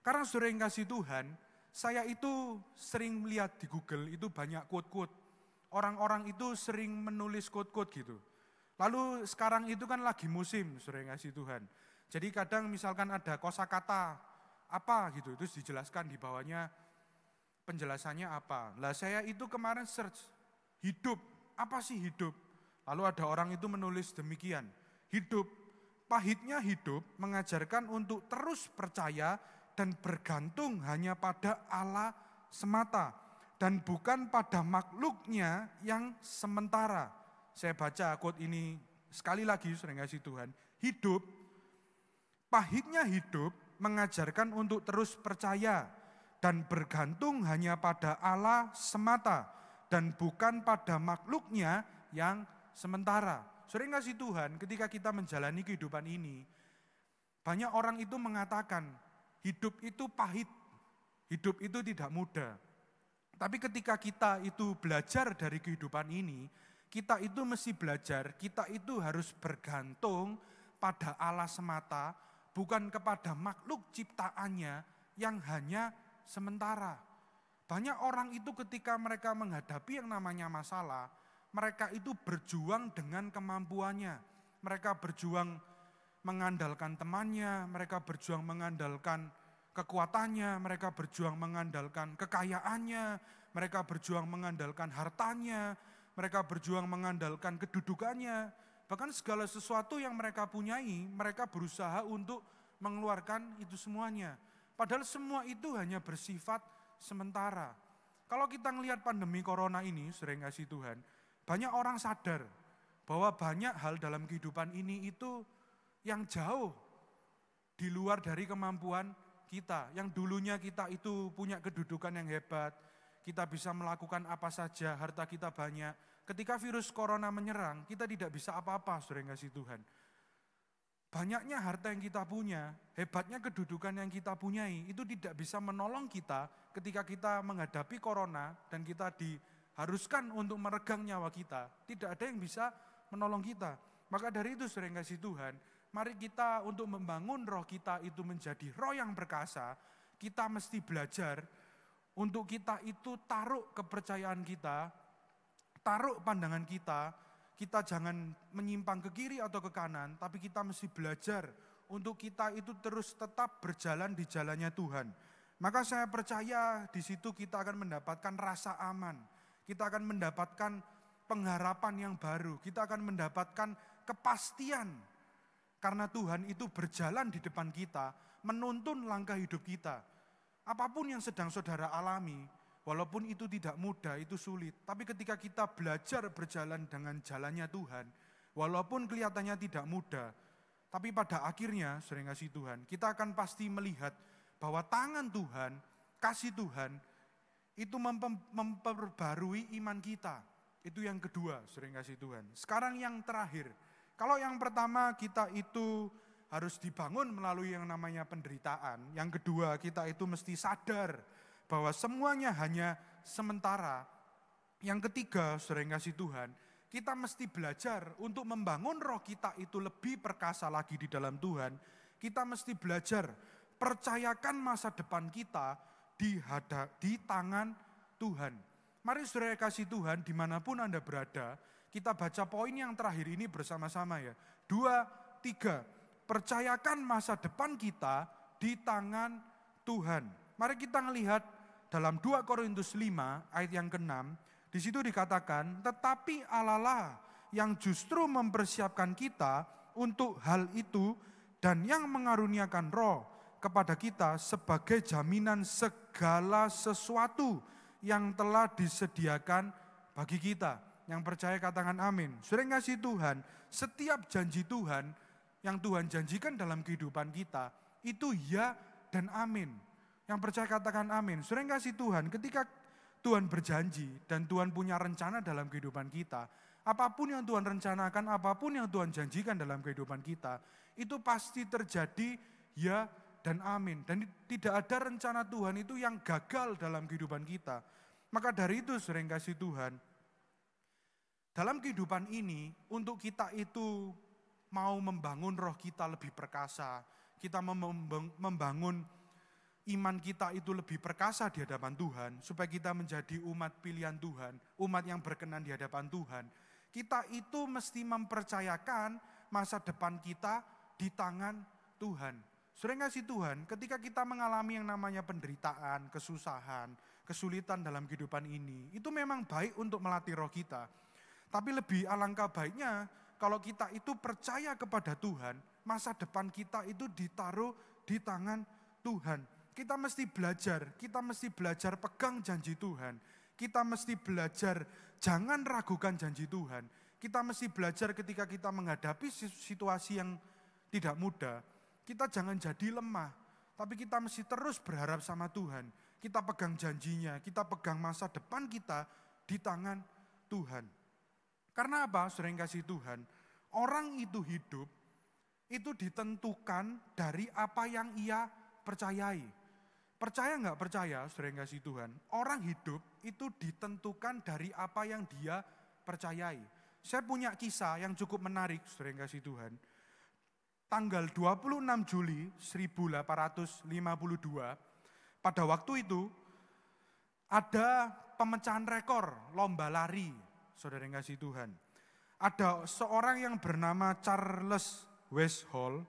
Karena saudara yang kasih Tuhan, saya itu sering melihat di Google itu banyak quote-quote. Orang-orang itu sering menulis quote-quote gitu. Lalu sekarang itu kan lagi musim, saudara yang kasih Tuhan. Jadi kadang misalkan ada kosakata apa gitu, itu dijelaskan di bawahnya penjelasannya apa. Lah saya itu kemarin search, hidup, apa sih hidup? Lalu ada orang itu menulis demikian, hidup, pahitnya hidup mengajarkan untuk terus percaya dan bergantung hanya pada Allah semata dan bukan pada makhluknya yang sementara. Saya baca quote ini sekali lagi, sering kasih Tuhan, hidup, pahitnya hidup mengajarkan untuk terus percaya dan bergantung hanya pada Allah semata dan bukan pada makhluknya yang sementara. Sering kasih Tuhan, ketika kita menjalani kehidupan ini, banyak orang itu mengatakan hidup itu pahit, hidup itu tidak mudah. Tapi ketika kita itu belajar dari kehidupan ini, kita itu mesti belajar, kita itu harus bergantung pada Allah semata, bukan kepada makhluk ciptaannya yang hanya sementara. Banyak orang itu ketika mereka menghadapi yang namanya masalah, mereka itu berjuang dengan kemampuannya. Mereka berjuang mengandalkan temannya, mereka berjuang mengandalkan kekuatannya, mereka berjuang mengandalkan kekayaannya, mereka berjuang mengandalkan hartanya, mereka berjuang mengandalkan kedudukannya. Bahkan segala sesuatu yang mereka punyai, mereka berusaha untuk mengeluarkan itu semuanya. Padahal semua itu hanya bersifat sementara. Kalau kita melihat pandemi corona ini, sering kasih Tuhan, banyak orang sadar bahwa banyak hal dalam kehidupan ini itu yang jauh di luar dari kemampuan kita. Yang dulunya kita itu punya kedudukan yang hebat, kita bisa melakukan apa saja, harta kita banyak. Ketika virus corona menyerang, kita tidak bisa apa-apa, sering kasih Tuhan. Banyaknya harta yang kita punya, hebatnya kedudukan yang kita punyai, itu tidak bisa menolong kita ketika kita menghadapi corona dan kita diharuskan untuk meregang nyawa kita. Tidak ada yang bisa menolong kita. Maka dari itu sering kasih Tuhan, mari kita untuk membangun roh kita itu menjadi roh yang perkasa, kita mesti belajar untuk kita itu taruh kepercayaan kita, taruh pandangan kita jangan menyimpang ke kiri atau ke kanan, tapi kita mesti belajar untuk kita itu terus tetap berjalan di jalannya Tuhan. Maka saya percaya di situ kita akan mendapatkan rasa aman, kita akan mendapatkan pengharapan yang baru, kita akan mendapatkan kepastian. Karena Tuhan itu berjalan di depan kita, menuntun langkah hidup kita. Apapun yang sedang saudara alami, walaupun itu tidak mudah, itu sulit. Tapi ketika kita belajar berjalan dengan jalannya Tuhan, walaupun kelihatannya tidak mudah, tapi pada akhirnya, sering kasih Tuhan, kita akan pasti melihat bahwa tangan Tuhan, kasih Tuhan, itu memperbarui iman kita. Itu yang kedua, sering kasih Tuhan. Sekarang yang terakhir, kalau yang pertama kita itu harus dibangun melalui yang namanya penderitaan. Yang kedua kita itu mesti sadar bahwa semuanya hanya sementara. Yang ketiga, sering kasih Tuhan, kita mesti belajar untuk membangun roh kita itu lebih perkasa lagi di dalam Tuhan. Kita mesti belajar percayakan masa depan kita di tangan Tuhan. Mari saudara kasih Tuhan dimanapun Anda berada, kita baca poin yang terakhir ini bersama-sama ya. 2, 3, percayakan masa depan kita di tangan Tuhan. Mari kita melihat dalam 2 Korintus 5 ayat yang ke-6, di situ dikatakan, tetapi Allah lah yang justru mempersiapkan kita untuk hal itu dan yang mengaruniakan roh kepada kita sebagai jaminan segala sesuatu yang telah disediakan bagi kita. Yang percaya katakan amin. Sering kasih Tuhan, setiap janji Tuhan yang Tuhan janjikan dalam kehidupan kita, itu ya dan amin. Yang percaya katakan amin. Sering kasih Tuhan, ketika Tuhan berjanji dan Tuhan punya rencana dalam kehidupan kita, apapun yang Tuhan rencanakan, apapun yang Tuhan janjikan dalam kehidupan kita, itu pasti terjadi ya dan amin. Dan tidak ada rencana Tuhan itu yang gagal dalam kehidupan kita. Maka dari itu sering kasih Tuhan, dalam kehidupan ini untuk kita itu mau membangun roh kita lebih perkasa, kita membangun iman kita itu lebih perkasa di hadapan Tuhan, supaya kita menjadi umat pilihan Tuhan, umat yang berkenan di hadapan Tuhan. Kita itu mesti mempercayakan masa depan kita di tangan Tuhan. Sering kasih Tuhan, ketika kita mengalami yang namanya penderitaan, kesusahan, kesulitan dalam kehidupan ini, itu memang baik untuk melatih roh kita. Tapi lebih alangkah baiknya kalau kita itu percaya kepada Tuhan, masa depan kita itu ditaruh di tangan Tuhan. Kita mesti belajar pegang janji Tuhan. Kita mesti belajar jangan ragukan janji Tuhan. Kita mesti belajar ketika kita menghadapi situasi yang tidak mudah, kita jangan jadi lemah, tapi kita mesti terus berharap sama Tuhan. Kita pegang janjinya, kita pegang masa depan kita di tangan Tuhan. Karena apa? Sering kasih Tuhan, orang itu hidup, itu ditentukan dari apa yang ia percayai. Percaya nggak percaya, sering kasih Tuhan, orang hidup itu ditentukan dari apa yang dia percayai. Saya punya kisah yang cukup menarik, sering kasih Tuhan. Tanggal 26 Juli 1852, pada waktu itu ada pemecahan rekor lomba lari saudara yang kasih Tuhan, ada seorang yang bernama Charles Westphal.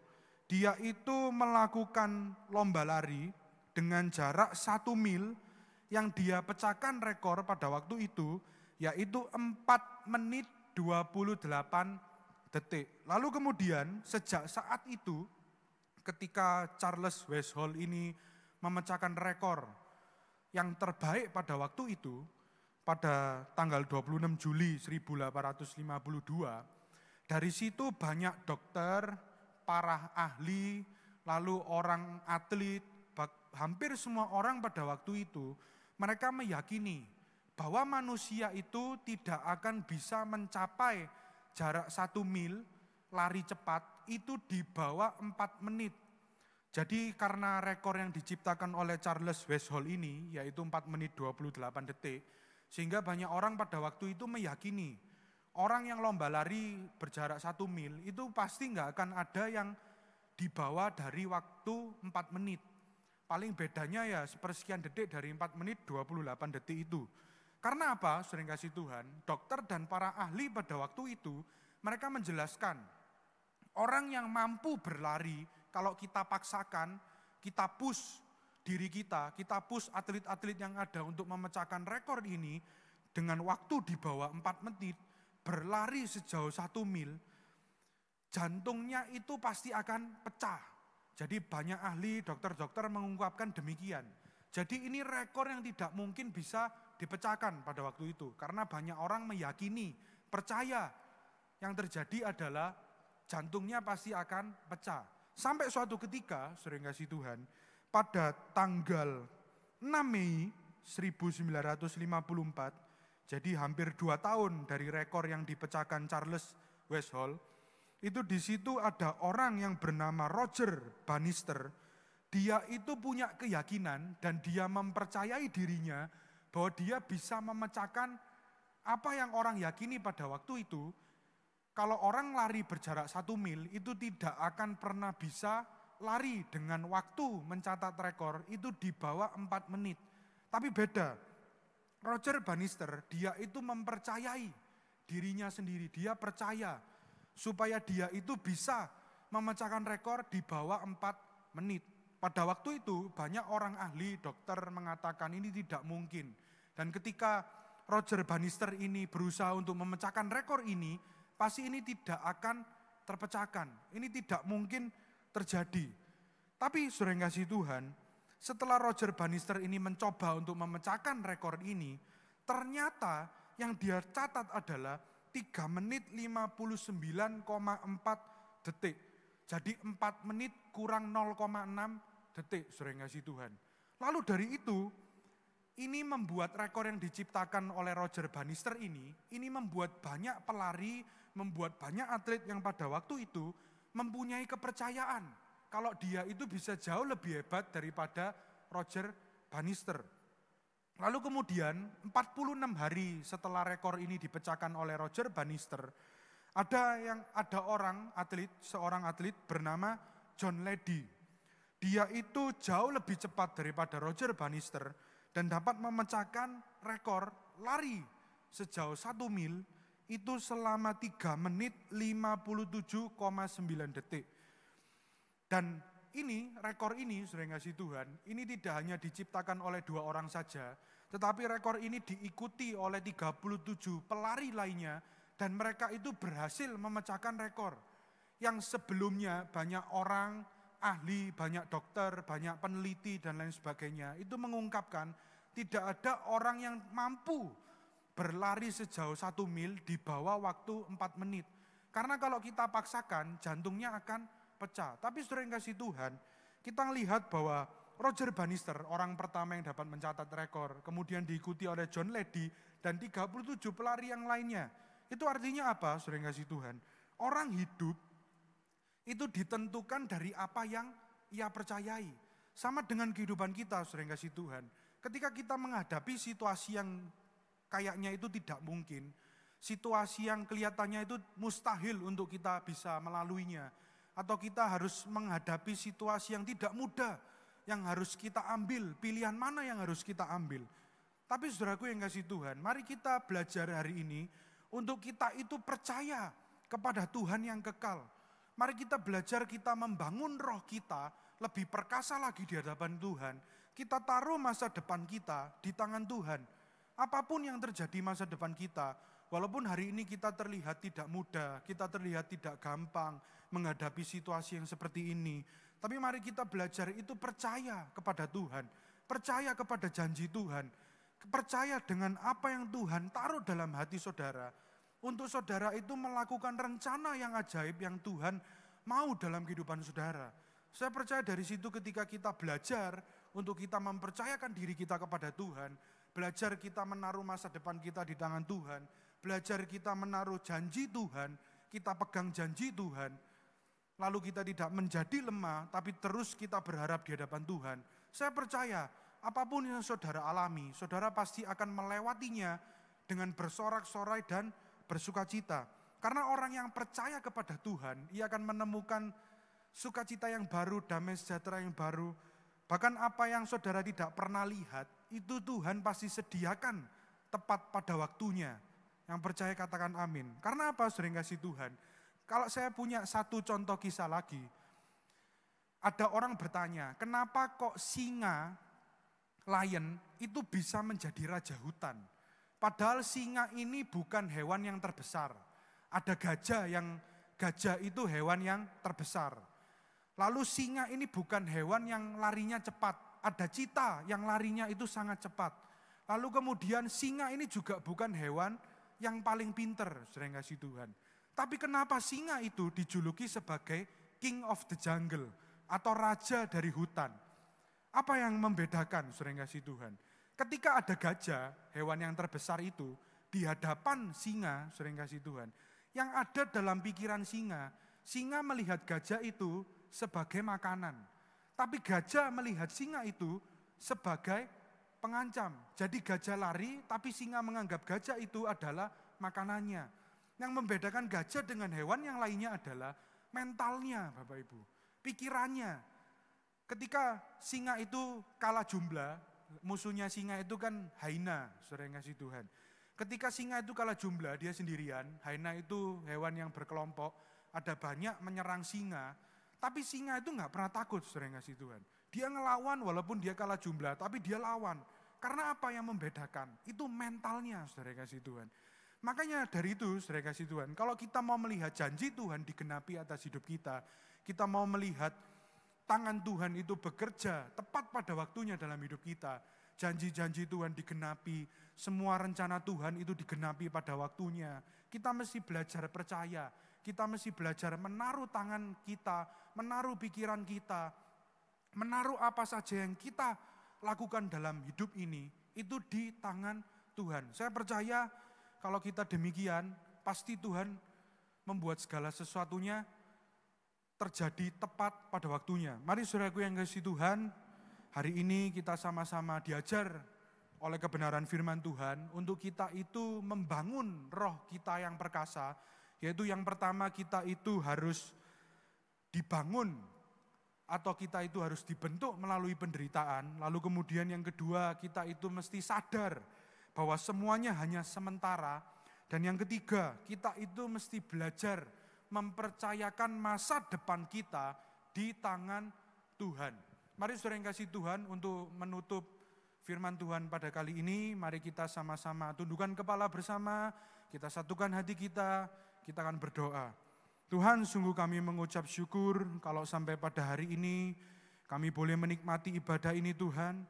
Dia itu melakukan lomba lari dengan jarak 1 mil yang dia pecahkan rekor pada waktu itu, yaitu 4 menit 28 detik. Lalu kemudian sejak saat itu, ketika Charles Westphal ini memecahkan rekor yang terbaik pada waktu itu, pada tanggal 26 Juli 1852, dari situ banyak dokter, para ahli, lalu orang atlet, hampir semua orang pada waktu itu, mereka meyakini bahwa manusia itu tidak akan bisa mencapai jarak 1 mil lari cepat itu di bawah 4 menit. Jadi karena rekor yang diciptakan oleh Charles Westphal ini, yaitu 4 menit 28 detik, sehingga banyak orang pada waktu itu meyakini, orang yang lomba lari berjarak 1 mil itu pasti nggak akan ada yang di bawah dari waktu 4 menit. Paling bedanya ya sepersekian detik dari 4 menit 28 detik itu. Karena apa? Sering kasih Tuhan, dokter dan para ahli pada waktu itu, mereka menjelaskan, orang yang mampu berlari, kalau kita paksakan, kita push diri kita push atlet-atlet yang ada untuk memecahkan rekor ini, dengan waktu di bawah 4 menit, berlari sejauh 1 mil, jantungnya itu pasti akan pecah. Jadi banyak ahli, dokter-dokter mengungkapkan demikian. Jadi ini rekor yang tidak mungkin bisa dipecahkan pada waktu itu. Karena banyak orang meyakini, percaya yang terjadi adalah jantungnya pasti akan pecah. Sampai suatu ketika, sering kasih Tuhan, pada tanggal 6 Mei 1954, jadi hampir 2 tahun dari rekor yang dipecahkan Charles Westphal, itu di situ ada orang yang bernama Roger Bannister. Dia itu punya keyakinan dan dia mempercayai dirinya bahwa dia bisa memecahkan apa yang orang yakini pada waktu itu. Kalau orang lari berjarak 1 mil itu tidak akan pernah bisa lari dengan waktu mencatat rekor itu di bawah 4 menit. Tapi beda, Roger Bannister dia itu mempercayai dirinya sendiri. Dia percaya supaya dia itu bisa memecahkan rekor di bawah 4 menit. Pada waktu itu banyak orang ahli, dokter mengatakan ini tidak mungkin. Dan ketika Roger Bannister ini berusaha untuk memecahkan rekor ini, pasti ini tidak akan terpecahkan. Ini tidak mungkin terjadi. Tapi saudara yang kasih Tuhan, setelah Roger Bannister ini mencoba untuk memecahkan rekor ini, ternyata yang dia catat adalah 3 menit 59,4 detik. Jadi 4 menit kurang 0,6 detik, saudara yang kasih Tuhan. Lalu dari itu, ini membuat rekor yang diciptakan oleh Roger Bannister ini membuat banyak pelari, membuat banyak atlet yang pada waktu itu mempunyai kepercayaan kalau dia itu bisa jauh lebih hebat daripada Roger Bannister. Lalu kemudian 46 hari setelah rekor ini dipecahkan oleh Roger Bannister, ada seorang atlet bernama John Leedy. Dia itu jauh lebih cepat daripada Roger Bannister dan dapat memecahkan rekor lari sejauh 1 mil itu selama 3 menit 57,9 detik. Dan rekor ini, saudara yang kasih Tuhan, ini tidak hanya diciptakan oleh 2 orang saja, tetapi rekor ini diikuti oleh 37 pelari lainnya dan mereka itu berhasil memecahkan rekor. Yang sebelumnya banyak orang, ahli, banyak dokter, banyak peneliti dan lain sebagainya itu mengungkapkan tidak ada orang yang mampu berlari sejauh 1 mil di bawah waktu 4 menit. Karena kalau kita paksakan jantungnya akan pecah. Tapi saudara yang kasih Tuhan, kita lihat bahwa Roger Bannister orang pertama yang dapat mencatat rekor, kemudian diikuti oleh John Leedy dan 37 pelari yang lainnya. Itu artinya apa saudara yang kasih Tuhan? Orang hidup itu ditentukan dari apa yang ia percayai. Sama dengan kehidupan kita, saudara yang kasih Tuhan. Ketika kita menghadapi situasi yang kayaknya itu tidak mungkin, situasi yang kelihatannya itu mustahil untuk kita bisa melaluinya, atau kita harus menghadapi situasi yang tidak mudah, yang harus kita ambil, pilihan mana yang harus kita ambil. Tapi saudaraku yang kasih Tuhan, mari kita belajar hari ini Untuk kita itu percaya kepada Tuhan yang kekal. Mari kita belajar, kita membangun roh kita lebih perkasa lagi di hadapan Tuhan. Kita taruh masa depan kita di tangan Tuhan. Apapun yang terjadi masa depan kita, walaupun hari ini kita terlihat tidak mudah, kita terlihat tidak gampang menghadapi situasi yang seperti ini. Tapi mari kita belajar itu percaya kepada Tuhan, percaya kepada janji Tuhan, percaya dengan apa yang Tuhan taruh dalam hati saudara. Untuk saudara itu melakukan rencana yang ajaib yang Tuhan mau dalam kehidupan saudara. Saya percaya dari situ ketika kita belajar untuk kita mempercayakan diri kita kepada Tuhan, belajar kita menaruh masa depan kita di tangan Tuhan, belajar kita menaruh janji Tuhan, kita pegang janji Tuhan, lalu kita tidak menjadi lemah, tapi terus kita berharap di hadapan Tuhan. Saya percaya apapun yang saudara alami, saudara pasti akan melewatinya dengan bersorak-sorai dan bersukacita. Karena orang yang percaya kepada Tuhan, ia akan menemukan sukacita yang baru, damai sejahtera yang baru. Bahkan apa yang saudara tidak pernah lihat, itu Tuhan pasti sediakan tepat pada waktunya. Yang percaya katakan amin. Karena apa, sering kasih Tuhan? Kalau saya punya satu contoh kisah lagi. Ada orang bertanya, kenapa kok singa, lion itu bisa menjadi raja hutan? Padahal singa ini bukan hewan yang terbesar. Ada gajah itu hewan yang terbesar. Lalu singa ini bukan hewan yang larinya cepat. Ada cita yang larinya itu sangat cepat. Lalu kemudian singa ini juga bukan hewan yang paling pinter, sering kasih Tuhan. Tapi kenapa singa itu dijuluki sebagai king of the jungle atau raja dari hutan? Apa yang membedakan, sering kasih Tuhan? Ketika ada gajah, hewan yang terbesar itu, di hadapan singa, sering kasih Tuhan, yang ada dalam pikiran singa melihat gajah itu sebagai makanan. Tapi gajah melihat singa itu sebagai pengancam. Jadi gajah lari, tapi singa menganggap gajah itu adalah makanannya. Yang membedakan gajah dengan hewan yang lainnya adalah mentalnya, Bapak Ibu. Pikirannya. Ketika singa itu kalah jumlah, musuhnya singa itu kan hyena, sering kasih Tuhan. Ketika singa itu kalah jumlah, dia sendirian, hyena itu hewan yang berkelompok, ada banyak menyerang singa, tapi singa itu nggak pernah takut, sering kasih Tuhan. Dia ngelawan walaupun dia kalah jumlah, tapi dia lawan. Karena apa yang membedakan? Itu mentalnya, sering kasih Tuhan. Makanya dari itu, sering kasih Tuhan, kalau kita mau melihat janji Tuhan digenapi atas hidup kita mau melihat tangan Tuhan itu bekerja tepat pada waktunya dalam hidup kita. Janji-janji Tuhan digenapi, semua rencana Tuhan itu digenapi pada waktunya. Kita mesti belajar percaya, kita mesti belajar menaruh tangan kita, menaruh pikiran kita, menaruh apa saja yang kita lakukan dalam hidup ini, itu di tangan Tuhan. Saya percaya kalau kita demikian, pasti Tuhan membuat segala sesuatunya terjadi tepat pada waktunya. Mari saudaraku yang kasih Tuhan, hari ini kita sama-sama diajar oleh kebenaran firman Tuhan untuk kita itu membangun roh kita yang perkasa, yaitu yang pertama kita itu harus dibangun atau kita itu harus dibentuk melalui penderitaan. Lalu kemudian yang kedua kita itu mesti sadar bahwa semuanya hanya sementara. Dan yang ketiga kita itu mesti belajar mempercayakan masa depan kita di tangan Tuhan. Mari saudara yang kasih Tuhan, untuk menutup firman Tuhan pada kali ini, mari kita sama-sama tundukkan kepala bersama, kita satukan hati kita akan berdoa. Tuhan, sungguh kami mengucap syukur kalau sampai pada hari ini kami boleh menikmati ibadah ini Tuhan.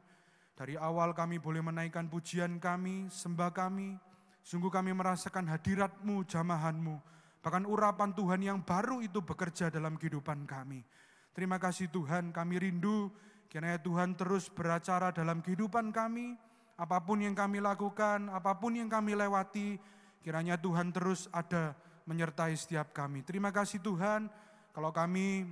Dari awal kami boleh menaikkan pujian kami, sembah kami. Sungguh kami merasakan hadirat-Mu, jamahan-Mu. Bahkan urapan Tuhan yang baru itu bekerja dalam kehidupan kami. Terima kasih Tuhan, kami rindu kiranya Tuhan terus beracara dalam kehidupan kami. Apapun yang kami lakukan, apapun yang kami lewati, kiranya Tuhan terus ada menyertai setiap kami. Terima kasih Tuhan, kalau kami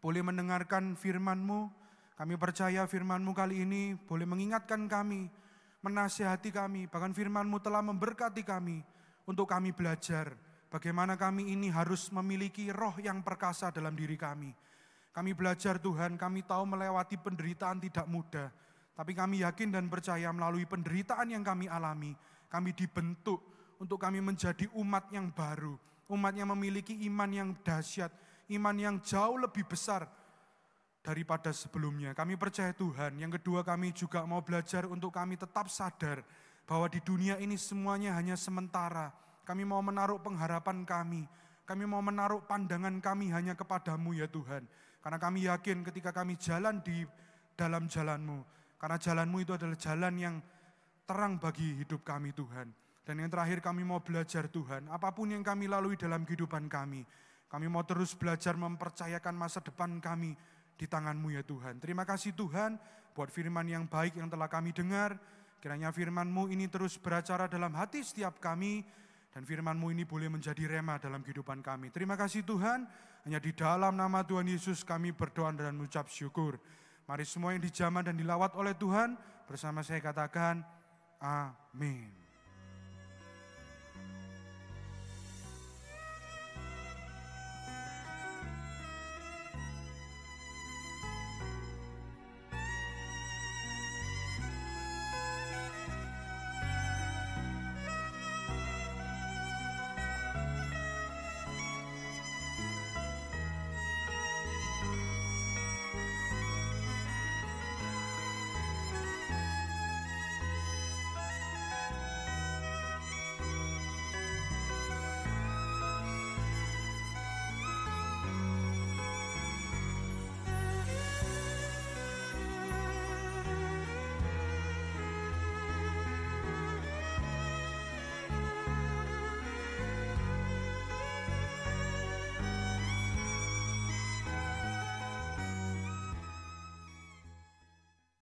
boleh mendengarkan firman-Mu, kami percaya firman-Mu kali ini boleh mengingatkan kami, menasihati kami, bahkan firman-Mu telah memberkati kami untuk kami belajar bagaimana kami ini harus memiliki roh yang perkasa dalam diri kami. Kami belajar Tuhan, kami tahu melewati penderitaan tidak mudah, tapi kami yakin dan percaya melalui penderitaan yang kami alami, kami dibentuk untuk kami menjadi umat yang baru, umat yang memiliki iman yang dahsyat, iman yang jauh lebih besar daripada sebelumnya. Kami percaya Tuhan. Yang kedua, kami juga mau belajar untuk kami tetap sadar bahwa di dunia ini semuanya hanya sementara. Kami mau menaruh pengharapan kami mau menaruh pandangan kami hanya kepadamu ya Tuhan. Karena kami yakin ketika kami jalan di dalam jalan-Mu, karena jalan-Mu itu adalah jalan yang terang bagi hidup kami Tuhan. Dan yang terakhir, kami mau belajar Tuhan, apapun yang kami lalui dalam kehidupan kami mau terus belajar mempercayakan masa depan kami di tangan-Mu ya Tuhan. Terima kasih Tuhan buat firman yang baik yang telah kami dengar. Kiranya firman-Mu ini terus beracara dalam hati setiap kami, dan firman-Mu ini boleh menjadi rema dalam kehidupan kami. Terima kasih Tuhan, hanya di dalam nama Tuhan Yesus kami berdoa dan mengucap syukur. Mari semua yang dijamah dan dilawat oleh Tuhan, bersama saya katakan, amin.